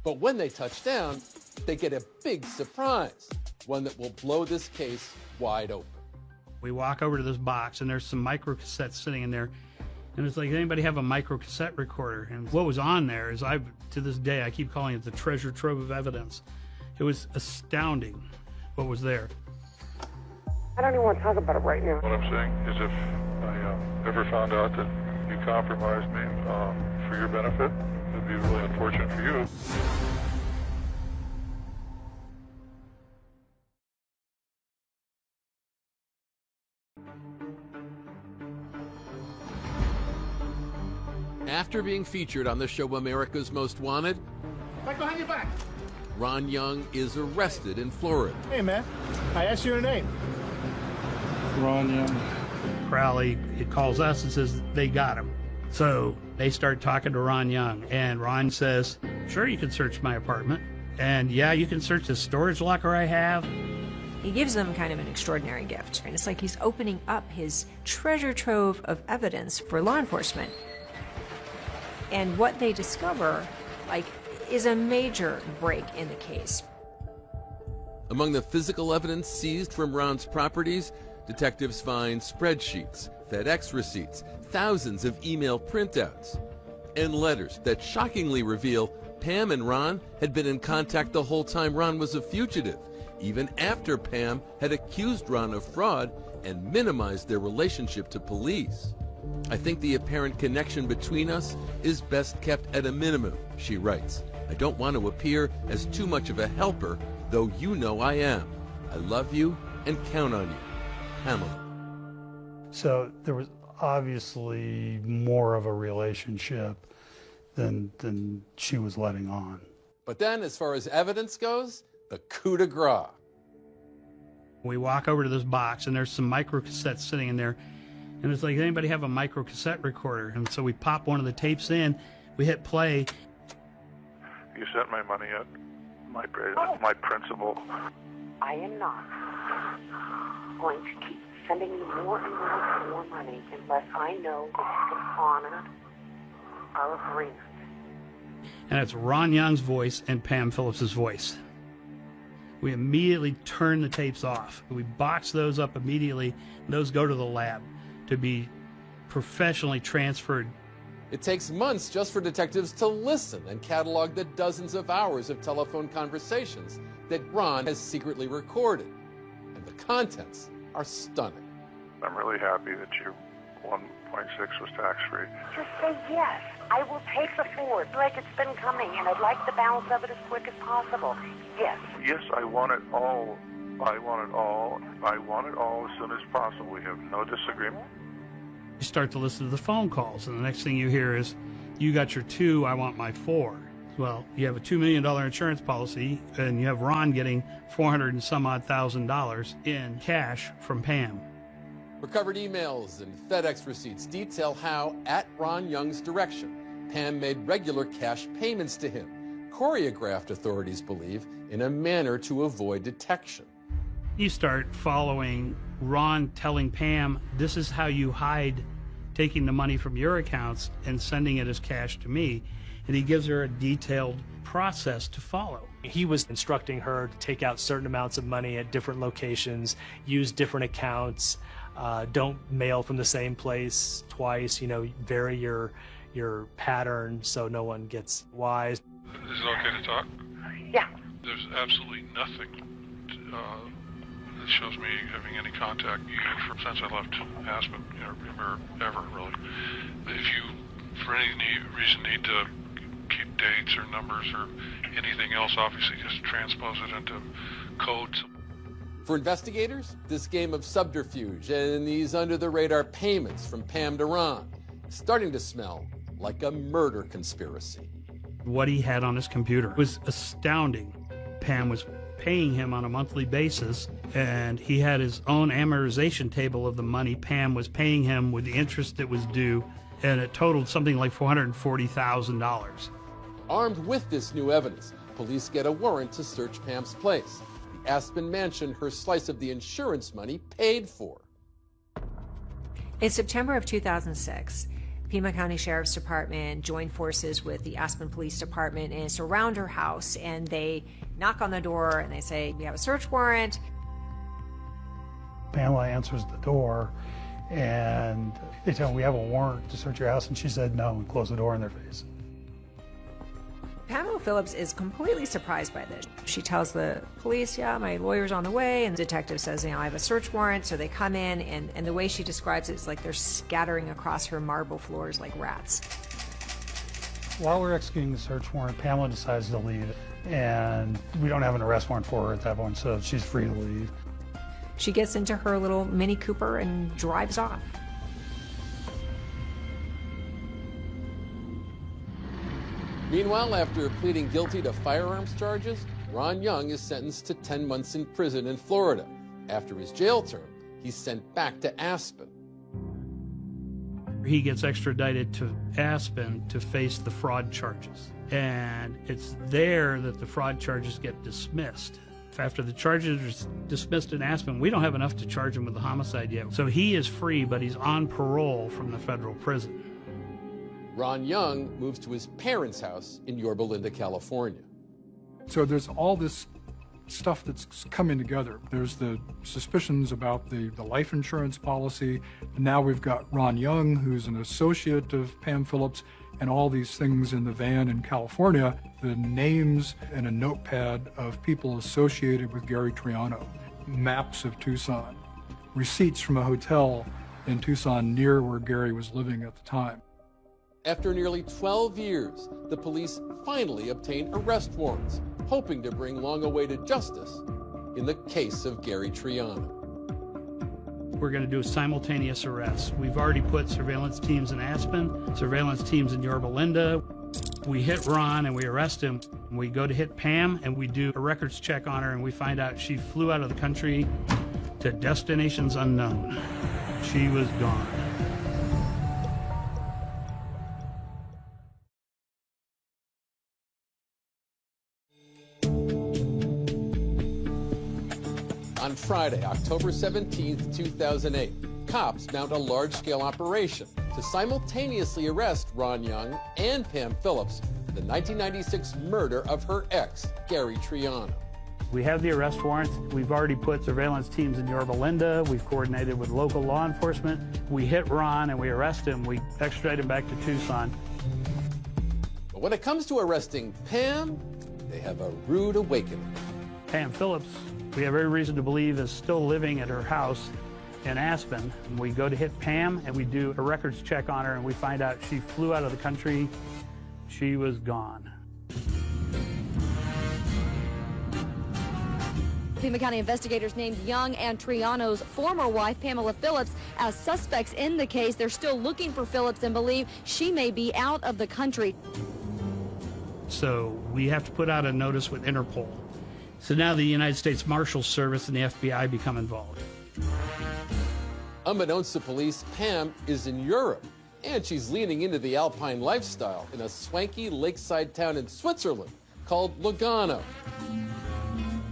But when they touch down, they get a big surprise, one that will blow this case wide open. We walk over to this box, and there's some microcassettes sitting in there. And it's like, anybody have a microcassette recorder? And what was on there is, to this day, I keep calling it the treasure trove of evidence. It was astounding what was there. I don't even want to talk about it right now. What I'm saying is if I ever found out that you compromised me for your benefit, it'd be really unfortunate for you. After being featured on the show America's Most Wanted, Right behind your back. Ron Young is arrested in Florida. Hey, man. I asked you your name. Ron Young. Crowley, it calls us and says they got him. So they start talking to Ron Young, and Ron says, sure, you can search my apartment. And yeah, you can search the storage locker I have. He gives them kind of an extraordinary gift. And it's like he's opening up his treasure trove of evidence for law enforcement. And what they discover, is a major break in the case. Among the physical evidence seized from Ron's properties, detectives find spreadsheets, FedEx receipts, thousands of email printouts, and letters that shockingly reveal Pam and Ron had been in contact the whole time Ron was a fugitive, even after Pam had accused Ron of fraud and minimized their relationship to police. I think the apparent connection between us is best kept at a minimum, she writes. I don't want to appear as too much of a helper, though you know I am. I love you and count on you. Pamela. So there was obviously more of a relationship than she was letting on. But then, as far as evidence goes, the coup de grace. We walk over to this box, and there's some micro cassettes sitting in there. And it's like, anybody have a micro cassette recorder? And so we pop one of the tapes in, we hit play. You sent my money yet? My principal. I am not going to keep sending you more and more money unless I know that you can honor our agreement. And it's Ron Young's voice and Pam Phillips's voice. We immediately turn the tapes off. We box those up immediately. And those go to the lab to be professionally transferred. It takes months just for detectives to listen and catalog the dozens of hours of telephone conversations that Ron has secretly recorded. And the contents are stunning. I'm really happy that your 1.6 was tax-free. Just say yes. I will take the forward like it's been coming, and I'd like the balance of it as quick as possible. Yes. Yes, I want it all. I want it all. I want it all as soon as possible. We have no disagreement. You start to listen to the phone calls, and the next thing you hear is, you got your 2, I want my 4. Well, you have a $2 million insurance policy, and you have Ron getting $400 and some odd thousand in cash from Pam. Recovered emails and FedEx receipts detail how, at Ron Young's direction, Pam made regular cash payments to him, choreographed, authorities believe, in a manner to avoid detection. You start following Ron telling Pam, this is how you hide taking the money from your accounts and sending it as cash to me. And he gives her a detailed process to follow. He was instructing her to take out certain amounts of money at different locations, use different accounts, don't mail from the same place twice, vary your pattern so no one gets wise. Is it okay to talk? Yeah. There's absolutely nothing that shows me having any contact since I left Aspen, or ever really. If you, for any reason, need to keep dates or numbers or anything else, obviously just transpose it into codes. For investigators, this game of subterfuge and these under-the-radar payments from Pam to Ron is starting to smell like a murder conspiracy. What he had on his computer was astounding. Pam was paying him on a monthly basis, and he had his own amortization table of the money Pam was paying him with the interest that was due, and it totaled something like $440,000. Armed with this new evidence, police get a warrant to search Pam's place, the Aspen mansion her slice of the insurance money paid for. In September of 2006, Pima County Sheriff's Department joined forces with the Aspen Police Department and surround her house, and they knock on the door and they say, we have a search warrant. Pamela answers the door and they tell her, we have a warrant to search your house, and she said no and closed the door in their face. Pamela Phillips is completely surprised by this. She tells the police, yeah, my lawyer's on the way, and the detective says, I have a search warrant. So they come in, and the way she describes it is like they're scattering across her marble floors like rats. While we're executing the search warrant, Pamela decides to leave, and we don't have an arrest warrant for her at that point, so she's free to leave. She gets into her little Mini Cooper and drives off. Meanwhile, after pleading guilty to firearms charges, Ron Young is sentenced to 10 months in prison in Florida. After his jail term, he's sent back to Aspen. He gets extradited to Aspen to face the fraud charges. And it's there that the fraud charges get dismissed. After the charges are dismissed in Aspen, we don't have enough to charge him with the homicide yet. So he is free, but he's on parole from the federal prison. Ron Young moves to his parents' house in Yorba Linda, California. So there's all this stuff that's coming together. There's the suspicions about the life insurance policy. Now we've got Ron Young, who's an associate of Pam Phillips, and all these things in the van in California, the names and a notepad of people associated with Gary Triano, maps of Tucson, receipts from a hotel in Tucson near where Gary was living at the time. After nearly 12 years, the police finally obtain arrest warrants, hoping to bring long-awaited justice in the case of Gary Triano. We're going to do a simultaneous arrest. We've already put surveillance teams in Aspen, surveillance teams in Yorba Linda. We hit Ron and we arrest him. We go to hit Pam and we do a records check on her, and we find out she flew out of the country to destinations unknown. She was gone. On Friday, October 17th, 2008, cops mount a large-scale operation to simultaneously arrest Ron Young and Pam Phillips for the 1996 murder of her ex, Gary Triano. We have the arrest warrant. We've already put surveillance teams in Yorba Linda. We've coordinated with local law enforcement. We hit Ron and we arrest him. We extradite him back to Tucson. But when it comes to arresting Pam, they have a rude awakening. Pam Phillips, we have every reason to believe, is still living at her house in Aspen. We go to hit Pam and we do a records check on her and we find out she flew out of the country. She was gone. Pima County investigators named Young and Triano's former wife, Pamela Phillips, as suspects in the case. They're still looking for Phillips and believe she may be out of the country. So we have to put out a notice with Interpol. So now the United States Marshals Service and the FBI become involved. Unbeknownst to police, Pam is in Europe, and she's leaning into the alpine lifestyle in a swanky lakeside town in Switzerland called Lugano.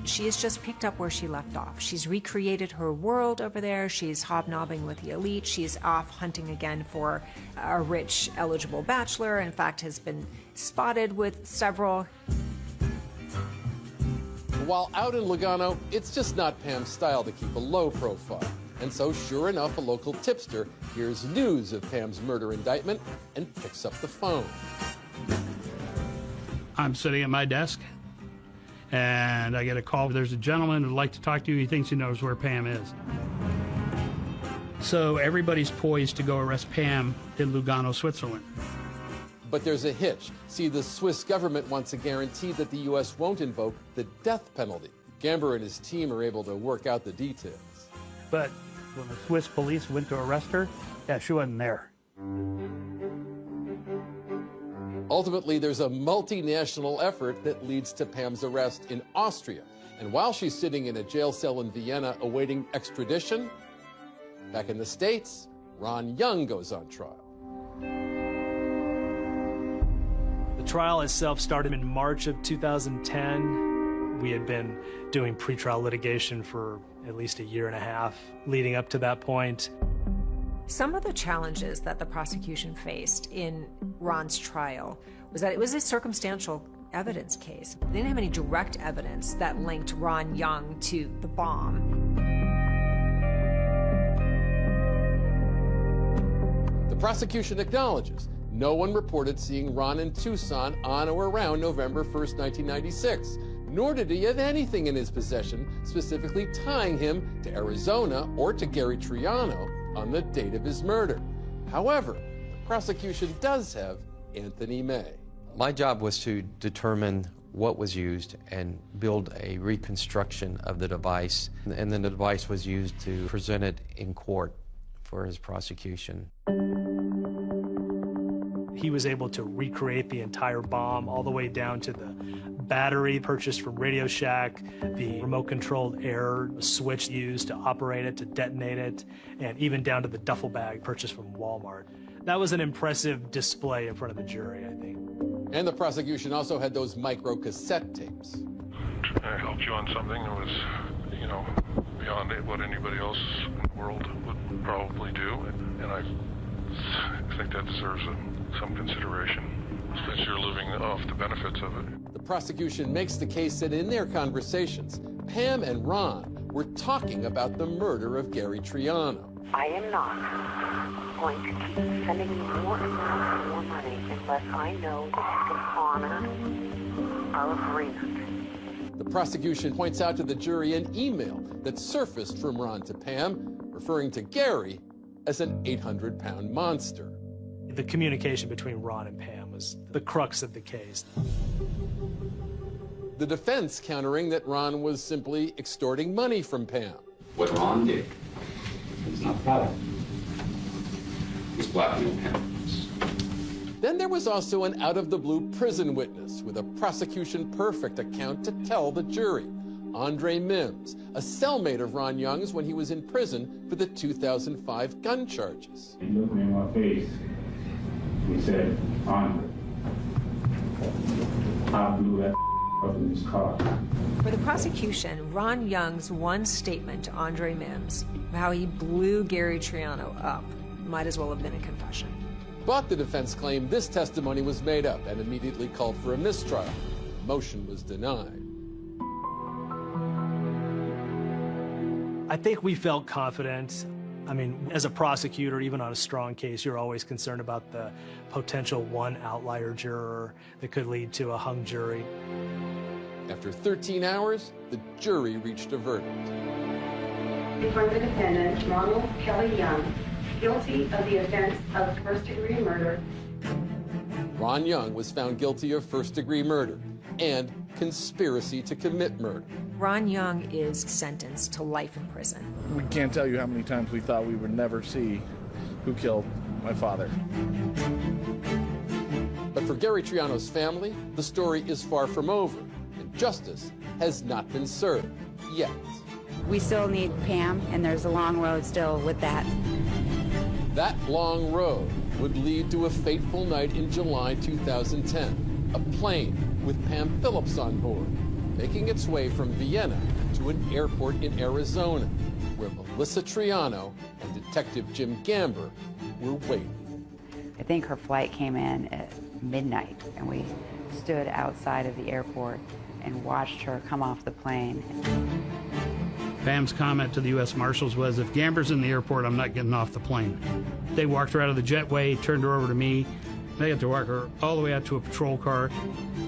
She has just picked up where she left off. She's recreated her world over there. She's hobnobbing with the elite. She's off hunting again for a rich, eligible bachelor. In fact, has been spotted with several. While out in Lugano, it's just not Pam's style to keep a low profile. And so, sure enough, a local tipster hears news of Pam's murder indictment and picks up the phone. I'm sitting at my desk, and I get a call. There's a gentleman who'd like to talk to you. He thinks he knows where Pam is. So everybody's poised to go arrest Pam in Lugano, Switzerland. But there's a hitch. See, the Swiss government wants a guarantee that the U.S. won't invoke the death penalty. Gamber and his team are able to work out the details. But when the Swiss police went to arrest her, yeah, she wasn't there. Ultimately, there's a multinational effort that leads to Pam's arrest in Austria. And while she's sitting in a jail cell in Vienna awaiting extradition, back in the States, Ron Young goes on trial. The trial itself started in March of 2010. We had been doing pretrial litigation for at least a year and a half leading up to that point. Some of the challenges that the prosecution faced in Ron's trial was that it was a circumstantial evidence case. They didn't have any direct evidence that linked Ron Young to the bomb. The prosecution acknowledges no one reported seeing Ron in Tucson on or around November 1st, 1996, nor did he have anything in his possession specifically tying him to Arizona or to Gary Triano on the date of his murder. However, the prosecution does have Anthony May. My job was to determine what was used and build a reconstruction of the device, and then the device was used to present it in court for his prosecution. He was able to recreate the entire bomb all the way down to the battery purchased from Radio Shack, the remote-controlled air switch used to operate it, to detonate it, and even down to the duffel bag purchased from Walmart. That was an impressive display in front of the jury, I think. And the prosecution also had those micro cassette tapes. I helped you on something that was, you know, beyond what anybody else in the world would probably do, and I think that deserves some consideration, since you're living off the benefits of it. The prosecution makes the case that in their conversations, Pam and Ron were talking about the murder of Gary Triano. I am not going to keep sending you more and more money unless I know that you can honor our agreement. The prosecution points out to the jury an email that surfaced from Ron to Pam, referring to Gary as an 800-pound monster. The communication between Ron and Pam was the crux of the case. The defense countering that Ron was simply extorting money from Pam. What Ron did, he's not proud of. He's blackmailed Pam. Then there was also an out-of-the-blue prison witness with a prosecution-perfect account to tell the jury. Andre Mims, a cellmate of Ron Young's when he was in prison for the 2005 gun charges. He looked me in my face. He said, Andre, I blew that up in his car. For the prosecution, Ron Young's one statement to Andre Mims, how he blew Gary Triano up, might as well have been a confession. But the defense claimed this testimony was made up and immediately called for a mistrial. The motion was denied. I think we felt confident. I mean, as a prosecutor, even on a strong case, you're always concerned about the potential one outlier juror that could lead to a hung jury. After 13 hours, the jury reached a verdict. For the defendant, Ronald Kelly Young, guilty of the offense of first-degree murder. Ron Young was found guilty of first-degree murder and conspiracy to commit murder. Ron Young is sentenced to life in prison. We can't tell you how many times we thought we would never see who killed my father. But for Gary Triano's family, the story is far from over, and justice has not been served yet. We still need Pam, and there's a long road still with that. That long road would lead to a fateful night in July 2010. A plane with Pam Phillips on board, making its way from Vienna to an airport in Arizona, where Melissa Triano and Detective Jim Gamber were waiting. I think her flight came in at midnight, and we stood outside of the airport and watched her come off the plane. Pam's comment to the U.S. Marshals was, if Gamber's in the airport, I'm not getting off the plane. They walked her out of the jetway, turned her over to me. They had to walk her all the way out to a patrol car.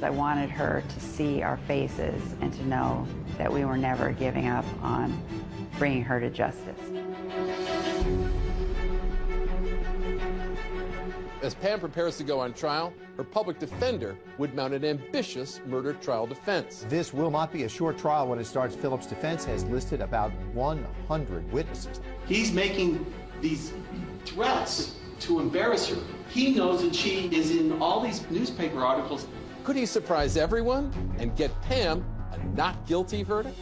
I wanted her to see our faces and to know that we were never giving up on bringing her to justice. As Pam prepares to go on trial, her public defender would mount an ambitious murder trial defense. This will not be a short trial when it starts. Phillips' defense has listed about 100 witnesses. He's making these threats to embarrass her. He knows that she is in all these newspaper articles. Could he surprise everyone and get Pam a not guilty verdict?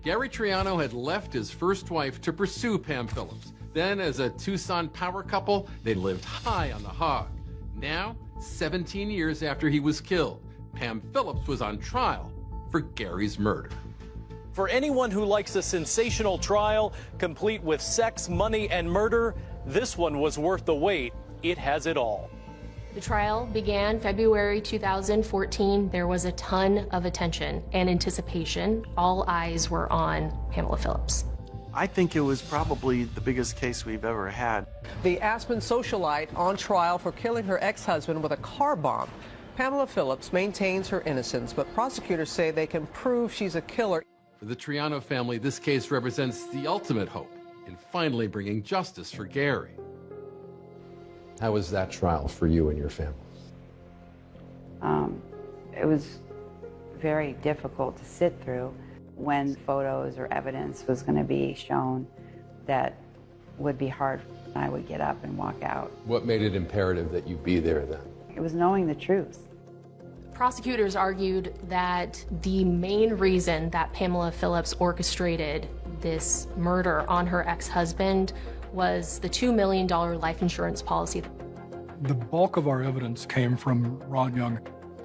Gary Triano had left his first wife to pursue Pam Phillips. Then, as a Tucson power couple, they lived high on the hog. Now, 17 years after he was killed, Pam Phillips was on trial for Gary's murder. For anyone who likes a sensational trial, complete with sex, money, and murder, this one was worth the wait. It has it all. The trial began February 2014. There was a ton of attention and anticipation. All eyes were on Pamela Phillips. I think it was probably the biggest case we've ever had. The Aspen socialite on trial for killing her ex-husband with a car bomb. Pamela Phillips maintains her innocence, but prosecutors say they can prove she's a killer. For the Triano family, this case represents the ultimate hope in finally bringing justice for Gary. How was that trial for you and your family? It was very difficult to sit through when photos or evidence was going to be shown that would be hard. I would get up and walk out. What made it imperative that you be there then? It was knowing the truth. Prosecutors argued that the main reason that Pamela Phillips orchestrated this murder on her ex-husband was the $2 million life insurance policy. The bulk of our evidence came from Ron Young,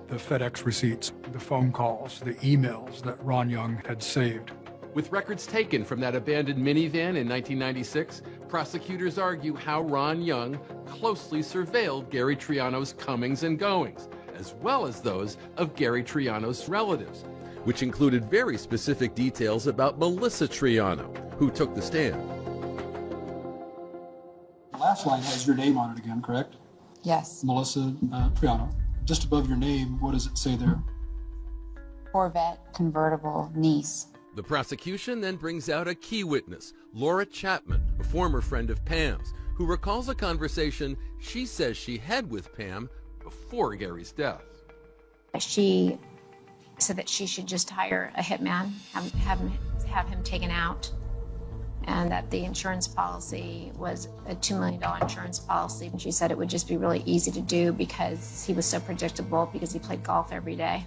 the FedEx receipts, the phone calls, the emails that Ron Young had saved. With records taken from that abandoned minivan in 1996, prosecutors argue how Ron Young closely surveilled Gary Triano's comings and goings, as well as those of Gary Triano's relatives, which included very specific details about Melissa Triano, who took the stand. The last line has your name on it again, correct? Yes. Melissa Triano. Just above your name, what does it say there? Corvette convertible niece. The prosecution then brings out a key witness, Laura Chapman, a former friend of Pam's, who recalls a conversation she says she had with Pam before Gary's death. She said that she should just hire a hitman, have him taken out, and that the insurance policy was a $2 million insurance policy. And she said it would just be really easy to do because he was so predictable because he played golf every day.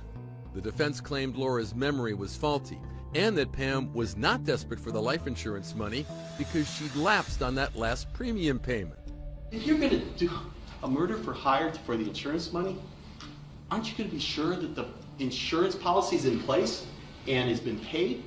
The defense claimed Laura's memory was faulty and that Pam was not desperate for the life insurance money because she'd lapsed on that last premium payment. If you're going to do a murder for hire for the insurance money, aren't you going to be sure that the insurance policy is in place and has been paid?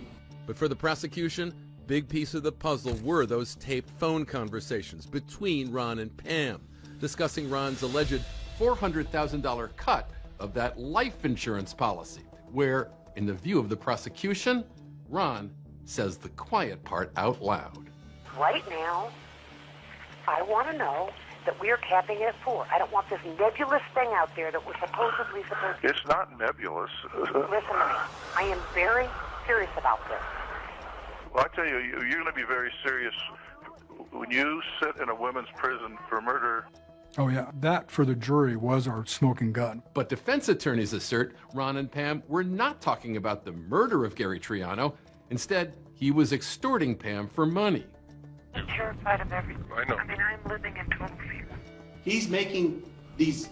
But for the prosecution, big piece of the puzzle were those taped phone conversations between Ron and Pam, discussing Ron's alleged $400,000 cut of that life insurance policy, where, in the view of the prosecution, Ron says the quiet part out loud. Right now, I want to know that we are capping it at 4. I don't want this nebulous thing out there that we're supposedly supposed to... It's not nebulous. Listen to me. I am very serious about this. Well, I tell you, you're going to be very serious when you sit in a women's prison for murder. Oh yeah, that for the jury was our smoking gun. But defense attorneys assert Ron and Pam were not talking about the murder of Gary Triano. Instead, he was extorting Pam for money. I'm terrified of everything. I know. I mean, I'm living in total fear. He's making these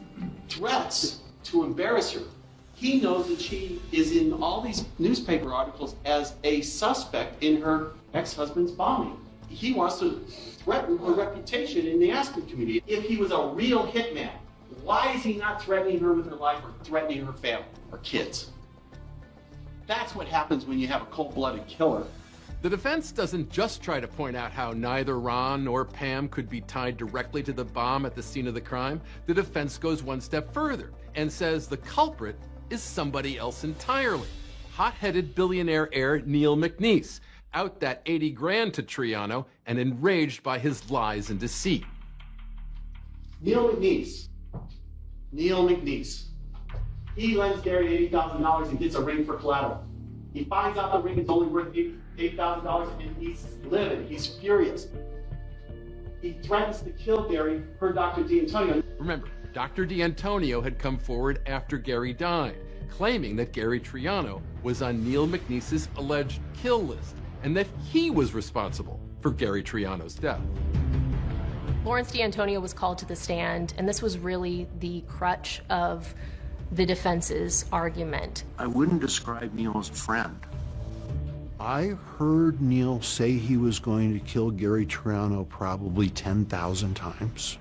threats to embarrass her. He knows that she is in all these newspaper articles as a suspect in her ex-husband's bombing. He wants to threaten her reputation in the Aspen community. If he was a real hitman, why is he not threatening her with her life or threatening her family or kids? That's what happens when you have a cold-blooded killer. The defense doesn't just try to point out how neither Ron nor Pam could be tied directly to the bomb at the scene of the crime. The defense goes one step further and says the culprit is somebody else entirely. Hot-headed billionaire heir Neil McNeese, out that 80 grand to Triano and enraged by his lies and deceit. Neil McNeese. He lends Gary $80,000 and gets a ring for collateral. He finds out the ring is only worth $8,000 and he's livid. He's furious. He threatens to kill Gary per Dr. D'Antonio. Remember, Dr. D'Antonio had come forward after Gary died, claiming that Gary Triano was on Neil McNeese's alleged kill list and that he was responsible for Gary Triano's death. Lawrence D'Antonio was called to the stand, and this was really the crutch of the defense's argument. I wouldn't describe Neil as a friend. I heard Neil say he was going to kill Gary Triano probably 10,000 times.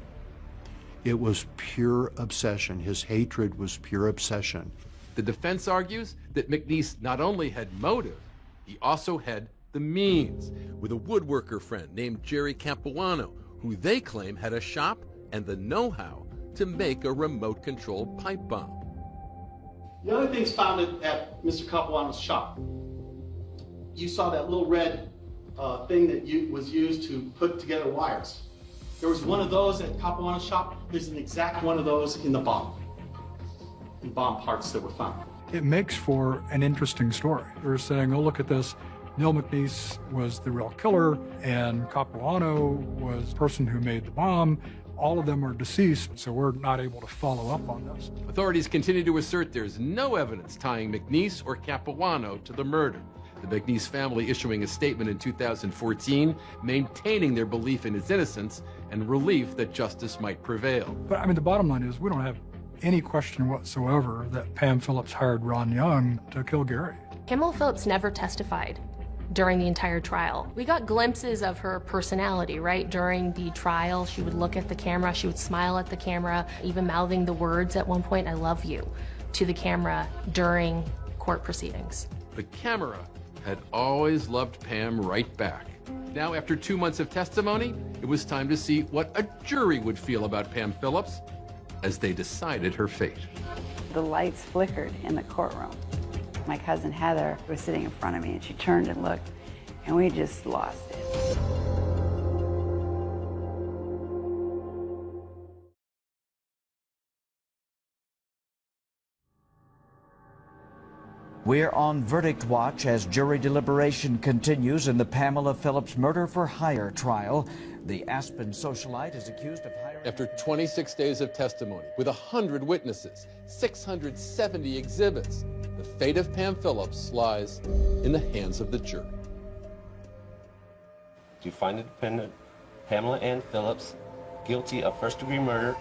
It was pure obsession. His hatred was pure obsession. The defense argues that McNeese not only had motive, he also had the means, with a woodworker friend named Jerry Capuano, who they claim had a shop and the know-how to make a remote-controlled pipe bomb. The other things found at Mr. Capuano's shop. You saw that little red thing that was used to put together wires. There was one of those at Capuano's shop. There's an exact one of those in the bomb parts that were found. It makes for an interesting story. They're saying, oh, look at this. Neil McNeese was the real killer, and Capuano was the person who made the bomb. All of them are deceased, so we're not able to follow up on this. Authorities continue to assert there's no evidence tying McNeese or Capuano to the murder. The McNeese family issuing a statement in 2014, maintaining their belief in his innocence and relief that justice might prevail. But I mean, the bottom line is we don't have any question whatsoever that Pam Phillips hired Ron Young to kill Gary. Pamela Phillips never testified during the entire trial. We got glimpses of her personality, right? During the trial, she would look at the camera, she would smile at the camera, even mouthing the words at one point, "I love you," to the camera during court proceedings. The camera had always loved Pam right back. Now, after 2 months of testimony, it was time to see what a jury would feel about Pam Phillips as they decided her fate. The lights flickered in the courtroom. My cousin Heather was sitting in front of me, and she turned and looked, and we just lost it. We're on verdict watch as jury deliberation continues in the Pamela Phillips murder for hire trial. The Aspen socialite is accused of hiring... After 26 days of testimony, with 100 witnesses, 670 exhibits, the fate of Pam Phillips lies in the hands of the jury. to find the defendant, Pamela Ann Phillips, guilty of first-degree murder.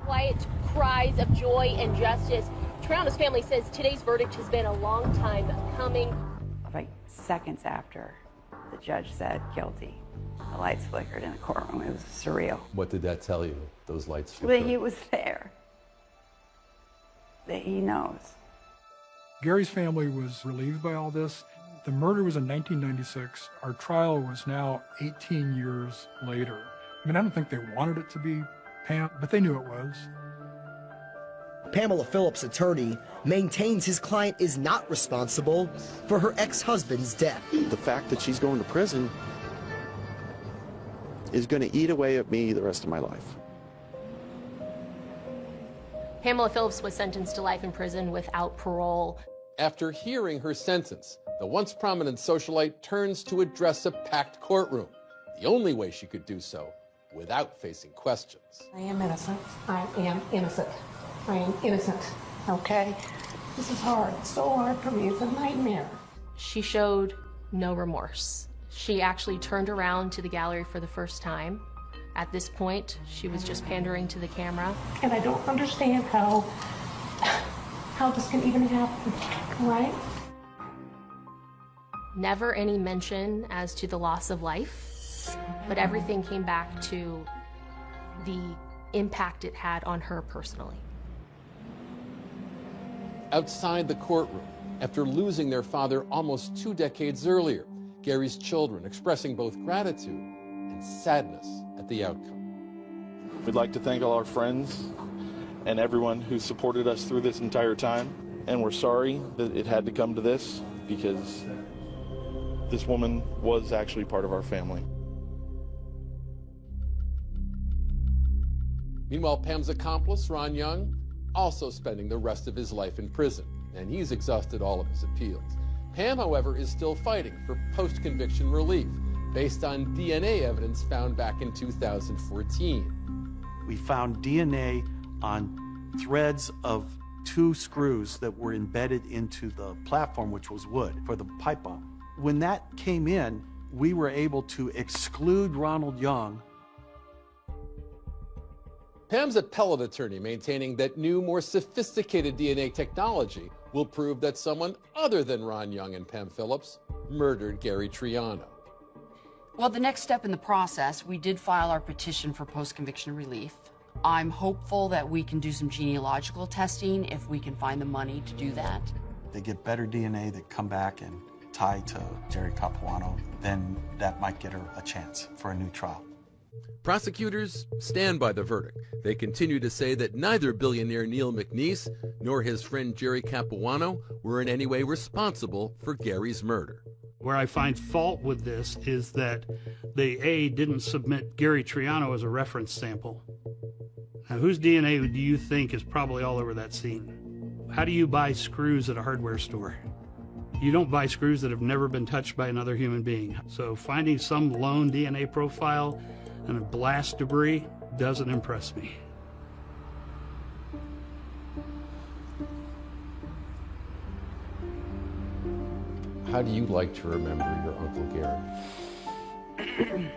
Quiet cries of joy and justice. Triano's family says today's verdict has been a long time coming. Like seconds after the judge said guilty, the lights flickered in the courtroom. It was surreal. What did that tell you, those lights That flickered? he was there. That he knows. Gary's family was relieved by all this. The murder was in 1996. Our trial was now 18 years later. I mean, I don't think they wanted it to be Pam, but they knew it was. Pamela Phillips' attorney maintains his client is not responsible for her ex-husband's death. The fact that she's going to prison is going to eat away at me the rest of my life. Pamela Phillips was sentenced to life in prison without parole. After hearing her sentence, the once prominent socialite turns to address a packed courtroom, the only way she could do so without facing questions. I am innocent. I am innocent. I am innocent. Okay? This is hard. It's so hard for me. It's a nightmare. She showed no remorse. She actually turned around to the gallery for the first time. At this point, she was just pandering to the camera. And I don't understand how this can even happen, right? Never any mention as to the loss of life, but everything came back to the impact it had on her personally. Outside the courtroom, after losing their father almost 2 decades earlier, Gary's children expressing both gratitude and sadness at the outcome. We'd like to thank all our friends and everyone who supported us through this entire time. And we're sorry that it had to come to this, because this woman was actually part of our family. Meanwhile, Pam's accomplice, Ron Young, also spending the rest of his life in prison, and he's exhausted all of his appeals. Pam, however, is still fighting for post-conviction relief based on DNA evidence found back in 2014. We found DNA on threads of 2 screws that were embedded into the platform, which was wood, for the pipe bomb. When that came in, we were able to exclude Ronald Young. Pam's appellate attorney maintaining that new, more sophisticated DNA technology will prove that someone other than Ron Young and Pam Phillips murdered Gary Triano. Well, the next step in the process, we did file our petition for post-conviction relief. I'm hopeful that we can do some genealogical testing if we can find the money to do that. They get better DNA that come back and tie to Jerry Capuano, then that might get her a chance for a new trial. Prosecutors stand by the verdict. They continue to say that neither billionaire Neil McNeese nor his friend Jerry Capuano were in any way responsible for Gary's murder. Where I find fault with this is that they didn't submit Gary Triano as a reference sample. Now, whose DNA do you think is probably all over that scene? How do you buy screws at a hardware store? You don't buy screws that have never been touched by another human being. So finding some lone DNA profile and a blast debris doesn't impress me. How do you like to remember your Uncle Gary?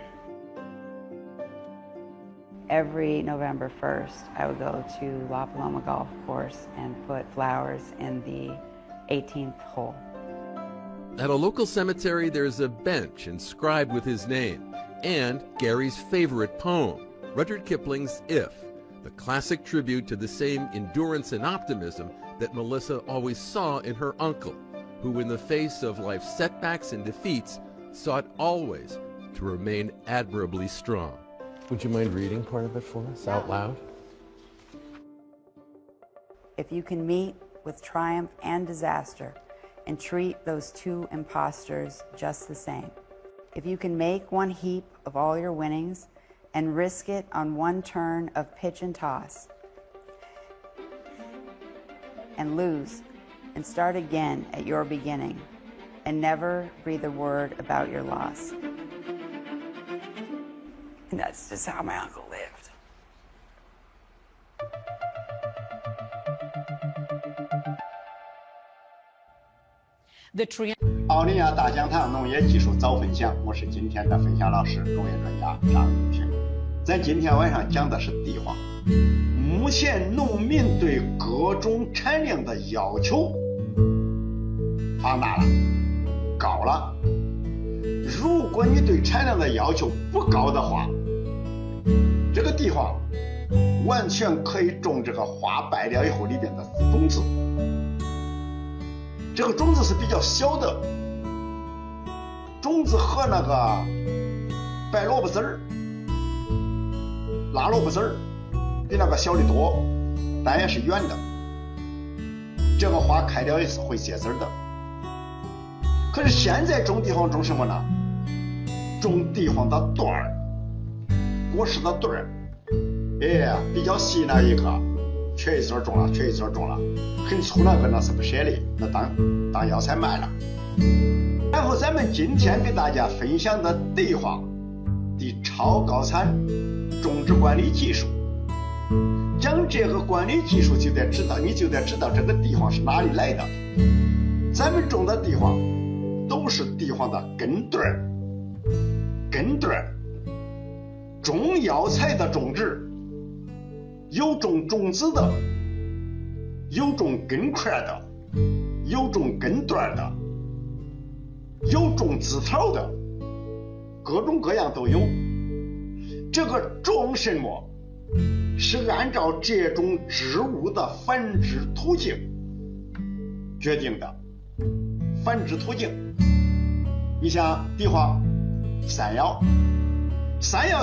Every November 1st, I would go to La Paloma Golf Course and put flowers in the 18th hole. At a local cemetery, there's a bench inscribed with his name and Gary's favorite poem, Rudyard Kipling's If, the classic tribute to the same endurance and optimism that Melissa always saw in her uncle, who in the face of life's setbacks and defeats sought always to remain admirably strong. Would you mind reading part of it for us out loud? If you can meet with triumph and disaster and treat those 2 impostors just the same, if you can make one heap of all your winnings and risk it on one turn of pitch and toss, and lose and start again at your beginning, and never breathe a word about your loss. And that's just how my uncle lived. 奥林亚大讲堂农业技术早分享，我是今天的分享老师，农业专家张玉平。咱今天晚上讲的是地黄。目前农民对各种产量的要求放大了，高了。如果你对产量的要求不高的话，这个地黄完全可以种这个花败了以后里边的种子。这个种子是比较小的，种子和那个白萝卜丝儿、辣萝卜丝儿比那个小的多，但也是圆的。这个花开了也是会结籽的。可是现在种地黄种什么呢？种地黄的段儿，果实的段儿，比较细那一个，缺一撮种了，缺一撮种了，很粗那个那是不舍得，那当药材卖了。然后咱们今天给大家分享的地黄的超高产种植管理技术，讲这个管理技术你就得知道这个地黄是哪里来的。咱们种的地黄都是地黄的根段儿，种药材的种植有种种子的，有种根块的，有种根段的，有种枝条的，各种各样都有。这个种什么是按照这种植物的繁殖途径决定的。繁殖途径，你像地黄、山药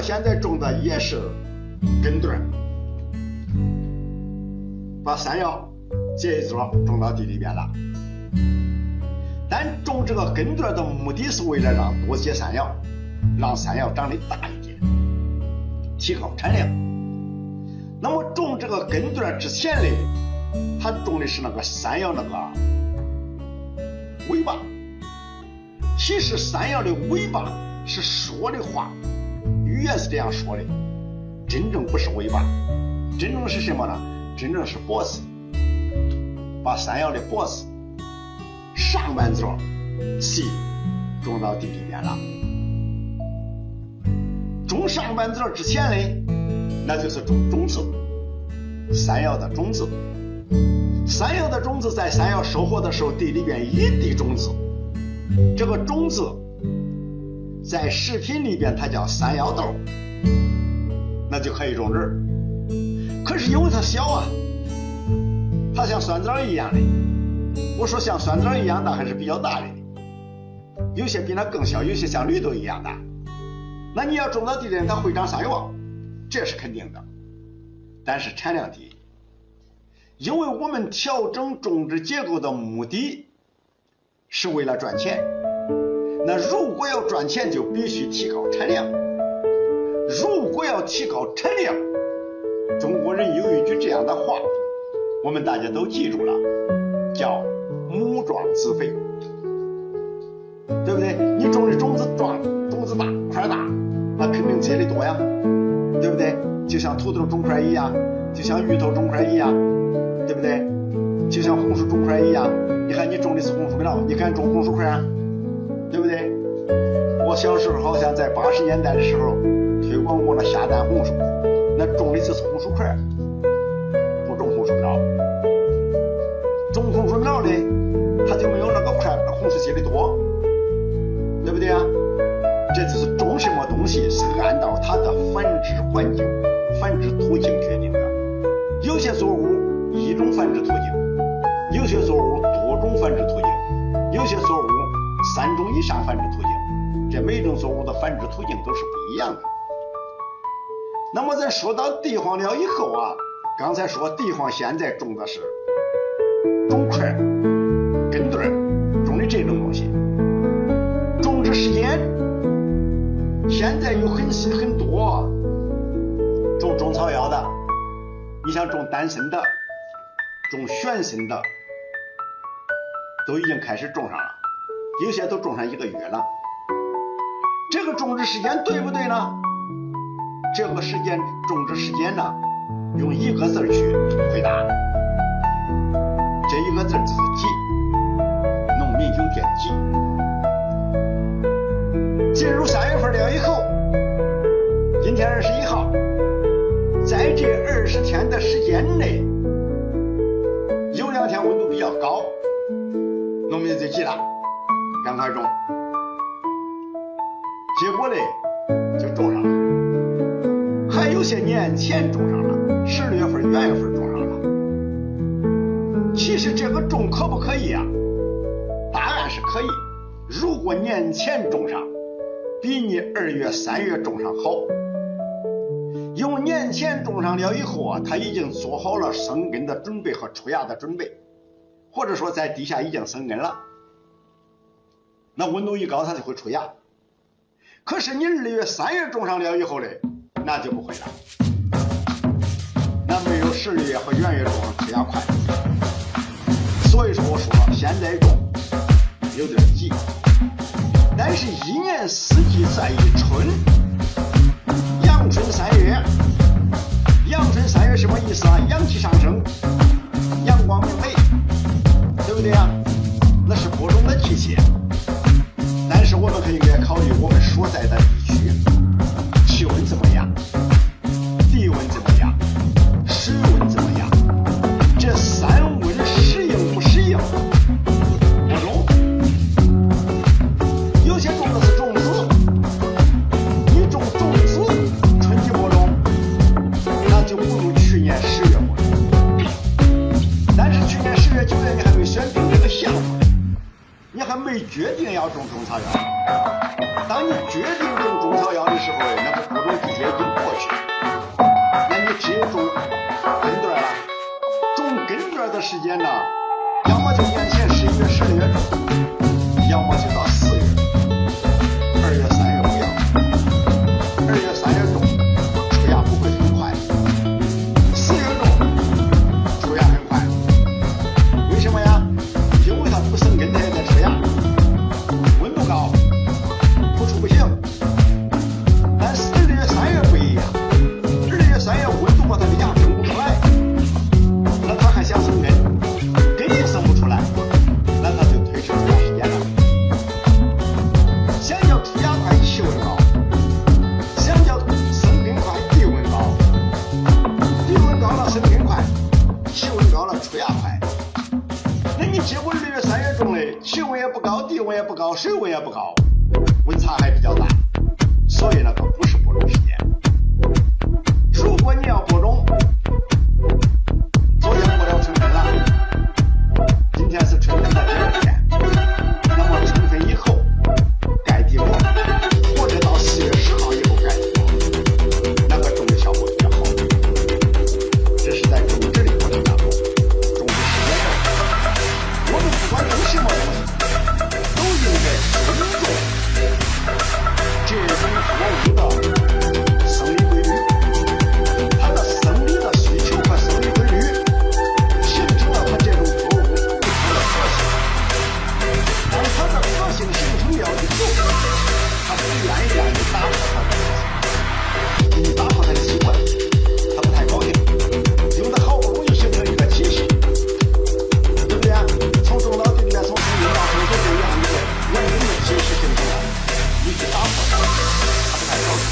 现在种的也是根段，把山药结一撮种到地里边了。但种这个根段的目的是为了让多结山药，让山药长得大一点，提高产量。那么种这个根段之前嘞，他种的是那个山药那个尾巴。其实山药的尾巴是说的话，语言是这样说的，真正不是尾巴，真正是什么呢？真正是脖子。把山药的脖子上半撮细种到地里面了。种上半撮之前嘞，那就是种种子，山药的种子。山药的种子在山药收获的时候，地里边一滴种子。这个种子在食品里边它叫山药豆，那就可以种植。可是因为它小啊，它像酸枣一样的，我说像酸枣一样大还是比较大的，有些比它更小，有些像绿豆一样大。那你要种到地里它会长山药，这是肯定的，但是产量低。因为我们调整种植结构的目的是为了赚钱，那如果要赚钱就必须提高产量。如果要提高产量，中国人有一句这样的话，我们大家都记住了，叫母壮子肥，对不对？你种的种子壮，种子大，块大，那肯定结的多呀，对不对？就像土豆种块一样，就像芋头种块一样，对不对？就像红薯种块一样，你看你种的是红薯苗，你敢种红薯块啊？对不对？我小时候好像在80年代的时候推广过了下蛋红薯，那种的就是红薯块，不种红薯苗。种红薯苗的它就没有那个块，那红薯结的多，对不对啊？这就是种什么东西是按照它的繁殖环境、繁殖途径决定的。有些作物一种繁殖途径，有些作物多种繁殖途径，有些作物3种以上繁殖途径，这每种作物的繁殖途径都是不一样的。那么咱说到地黄了以后啊，刚才说地黄现在种的是种块、根段种的这种东西，种植时间现在有很多种草药的，你像种丹参的、种玄参的，都已经开始种上了，有些都种上1个月了。这个种植时间对不对呢？这个种植时间呢，用1个字去回答，这1个字就是急。农民有点了以后，今天21号，在这20天的时间内，有2天温度比较高，农民就急了，赶快种。结果呢，就种上了。还有些年前种上了，12月份、元月份种上了。其实这个种可不可以啊？答案是可以。如果年前种上，比你2月、3月种上好。因为年前种上了以后啊，它已经做好了生根的准备和出芽的准备，或者说在地下已经生根了。那温度一高，它就会出芽。可是你2月、3月种上了以后呢，那就不会了。那没有12月和元月种上出芽快。所以说我说现在种有点急，但是1年4季在一春。阳春3月，阳春3月什么意思啊？阳气上升，阳光明媚，对不对啊？那是播种的季节。但是我们可以考虑我们所在的地区气温怎么样，地温怎么样，水温怎么样，这3温适应不适应？播种，有些种的是种子，你种种子春季播种，那就不如去年10月播种。但是去年10月、9月你还没选定这个项目，你还没决定要种中草药。当你决定种中草药的时候，那个播种季节已经过去了，那你只有种根段了。种根段的时间呢，要么就年前11月、12月种，要么就到4月、2月、3月不要。2月、3月种，出芽不会很快；4月种，出芽很快。为什么呀？因为它不生根，它也在出芽。温度高，不出不行。但是2月、3月不一样，2月、3月温度把它的芽生不出来，那它还想生根，根也生不出来，那它就推迟出芽时间了。想要出芽快，气温高；想要生根快，地温高。地温高了，生根快；气温高了，出芽快。那你结果2月、3月种嘞，气温也不高，地温也不高，水温也不高，温差还比较大，所以那个不是播种时间。如果你要播种，昨天过了春分了，今天是春分的第2天，那么春分以后盖地膜，或者到4月10号以后盖地膜，那个种的效果比较好。这是在种植的过程当中，种植时间内，我们不管种什么东西，都应该尊重这种作物的生理规律，它的生理的需求和生理规律形成了它这种作物不同的特性。当它的特性形成了以后，它不愿意让你打破它的特性，你打破它的习惯，它不太高兴，因为它好不容易形成一个体系，对不对啊？从种到地里面，从生命到成熟这样一个完整的体系形成了，你去打破它，它不太高兴。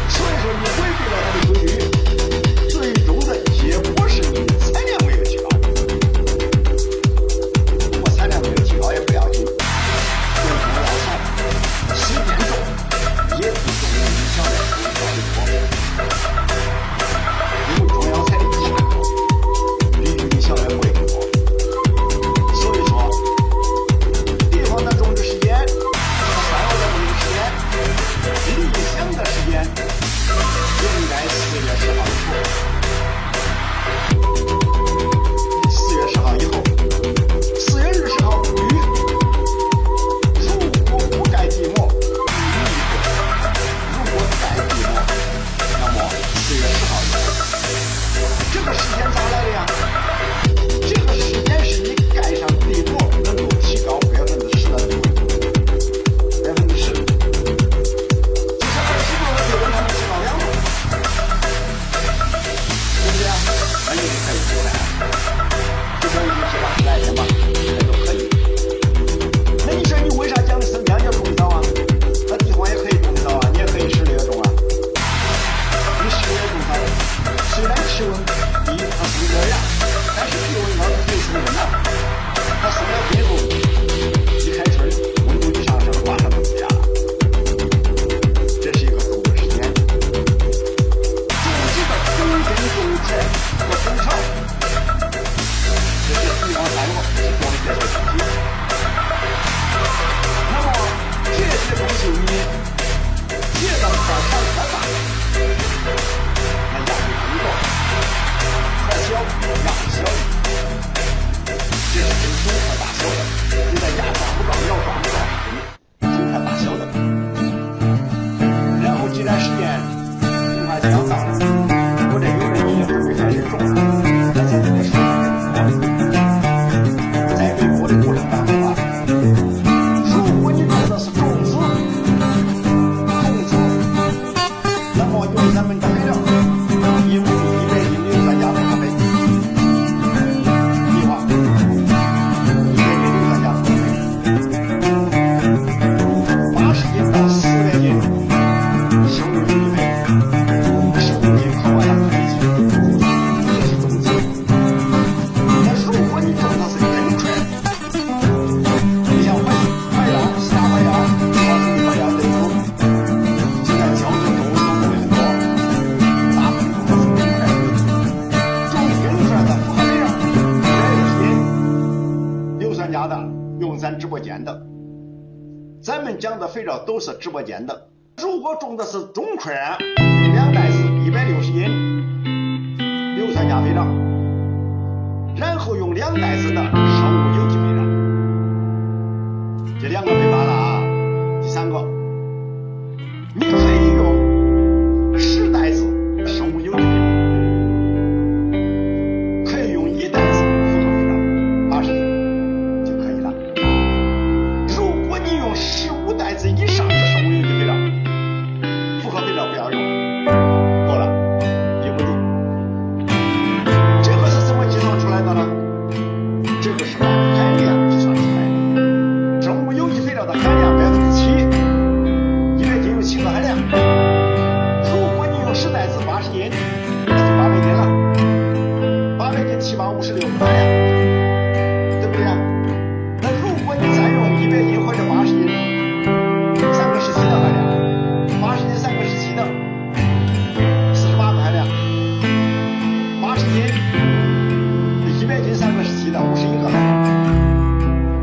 所以说你违背了它的规律，最终的结果是你的产量没有提高。如果产量没有提高也不要紧，种中药材随便种也比种影响的更高的多。因为中药材的价格比种小麦贵很多，所以说地方的种植时间和山药的种植时间，理想的时间应该4月就你接到块产可大，那压力很高，可小压小，这是跟中块大小的，你的牙抓不到，腰抓不到，中块大小的。然后既然时间恐怕就要到了，我这有人已经准备开始种了，那现在得说在对我的过程当中啊，如果你种的是种子，那么用咱们的肥料，1亩100斤硫酸钾的合肥，计划100斤硫酸钾的合肥，80斤到400斤生物有机肥，15斤克瓦糖可利奇，这是种子。那如果你种的是根块，你像白药、沙白药、黄金白药这种，就在胶质中种的很多，大部分都是根块。种根块的复合肥料160斤，硫酸钾的用咱直播间的。咱们讲的肥料都是直播间的。如果种的是中块，2袋是160斤硫酸钾肥料，然后用2袋子的生物有机肥料，这2个没法了啊。第3个，你可以用10袋子生物有机肥料，可以用1袋子复合肥料80斤就可以了。如果你用15袋子以上的生物有机肥料，复合肥料不要用，够了，1亩地。这个是怎么计算出来的呢？这个是把含量计算出来的。生物有机肥料的含量7%，100斤有7个含量。如果你用10袋子80斤，那就800斤了，800斤756个含量，对不对啊？那如果你再用100斤或者80斤，3个17的含量，80斤3个17的48个含量，80斤100斤3个17的51个含量。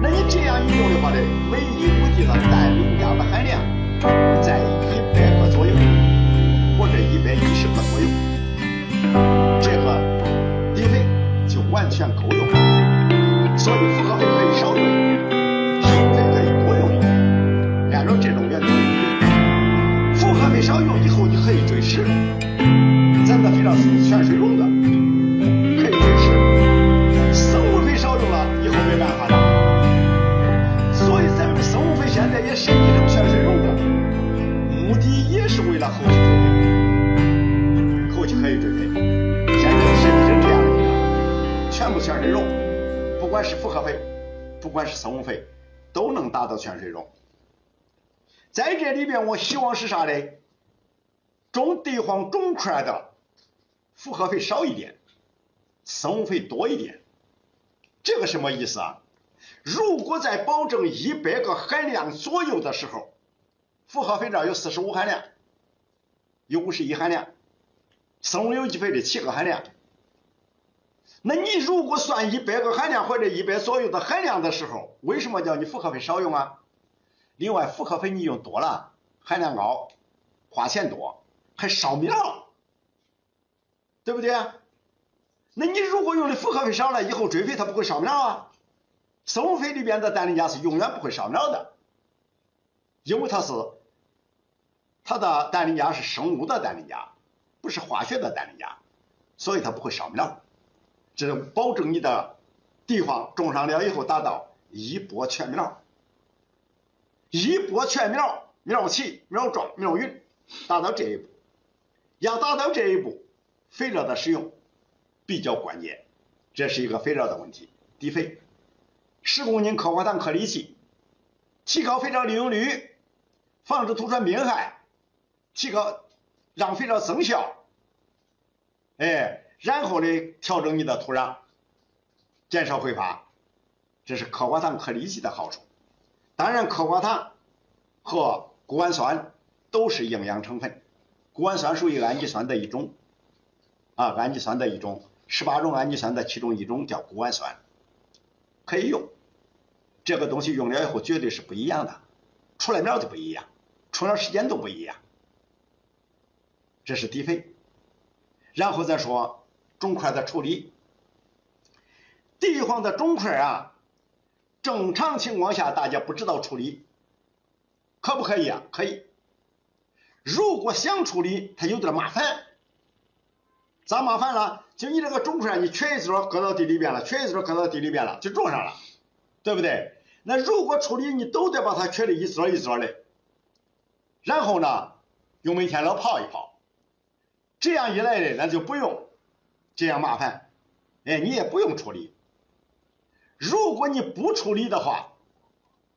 那你这样一用的话呢，每1亩地的氮磷钾的含量在100个左右，或者110个左右，这个地肥就完全够用。所以复合肥可以少用一点，生物肥可以多用一点，按照这种原则用。复合肥少用以后，你可以追施。咱的肥料是全水溶的，可以追施。生物肥少用了以后没办法了，所以咱们生物肥现在也设计成全水溶的，目的也是为了后期追肥，后期可以追肥。现在设计成这样的，全部全水溶，不管是复合肥，不管是生物肥，都能达到全水溶。在这里边，我希望是啥呢？种地黄中块的复合肥少一点，生物肥多一点。这个什么意思啊？如果在保证100个含量左右的时候，复合肥料有45含量，有51含量，生物有机肥的7个含量。那你如果算100个含量或者100左右的含量的时候，为什么叫你复合肥少用啊？另外，复合肥你用多了，含量高，花钱多，还烧苗，对不对啊？那你如果用的复合肥少了，以后追肥它不会烧苗啊。生物肥里边的氮磷钾是永远不会烧苗的，因为它的氮磷钾是生物的氮磷钾，不是化学的氮磷钾，所以它不会烧苗。这保证你的地黄种上了以后达到一播全苗，一播全苗，苗齐苗壮苗匀，达到这一步。要达到这一步，肥料的使用比较关键，这是一个肥料的问题。低肥10公斤克瓦糖克利奇，提高肥料利用率，防止土传病害，让肥料增效，然后呢调整你的土壤，减少挥发，这是克瓦糖克利奇的好处。当然，克瓦糖和谷氨酸都是营养成分，谷氨酸属于氨基酸的一种氨基酸的一种，18种氨基酸的其中一种叫谷氨酸，可以用。这个东西用了以后绝对是不一样的，出来苗就不一样。出了时间都不一样。这是底肺。然后再说肿块的处理。地黄的肿块啊，正常情况下大家不知道处理，可不可以啊？可以。如果想处理，它有点麻烦。咋麻烦了？就你这个肿块，你缺一撮搁到地里边了，缺一撮搁到地里边了，就种上了，对不对？那如果处理，你都得把它缺的一撮一撮的，然后呢，用煤天箩泡一泡，这样一来的，那就不用这样麻烦，哎，你也不用处理。如果你不处理的话，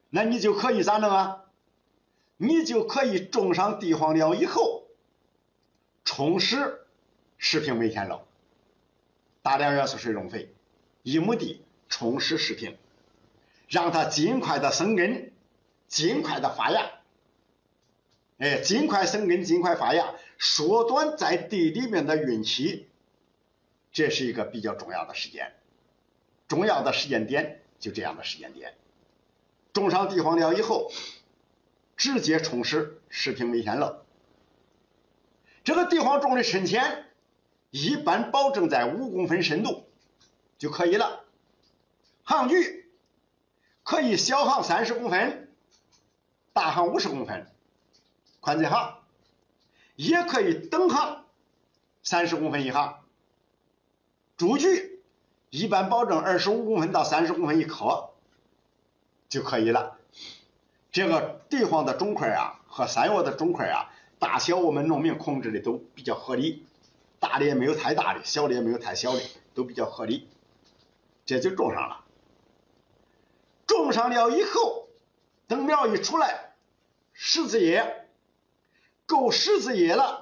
那你就可以咋弄啊？你就可以种上地黄料以后，充实10瓶煤天箩，大量元素水溶肥，1亩地充实10瓶，让它尽快的生根，尽快的发芽，哎，尽快生根，尽快发芽，缩短在地里面的孕期，这是一个比较重要的时间。重要的时间点就这样的时间点，种上地黄料以后，直接充实10瓶煤天箩。这个地黄种的深浅，一般保证在5公分深度就可以了。行距可以小行30公分，大行50公分，宽窄行，也可以等行30公分一行。株距一般保证25公分到30公分一棵就可以了。这个地黄的肿块啊和山药的肿块啊，大小我们农民控制的都比较合理，大的也没有太大的，小的也没有太小的，都比较合理。这就种上了。种上了以后，等苗一出来，10字叶够10字叶了，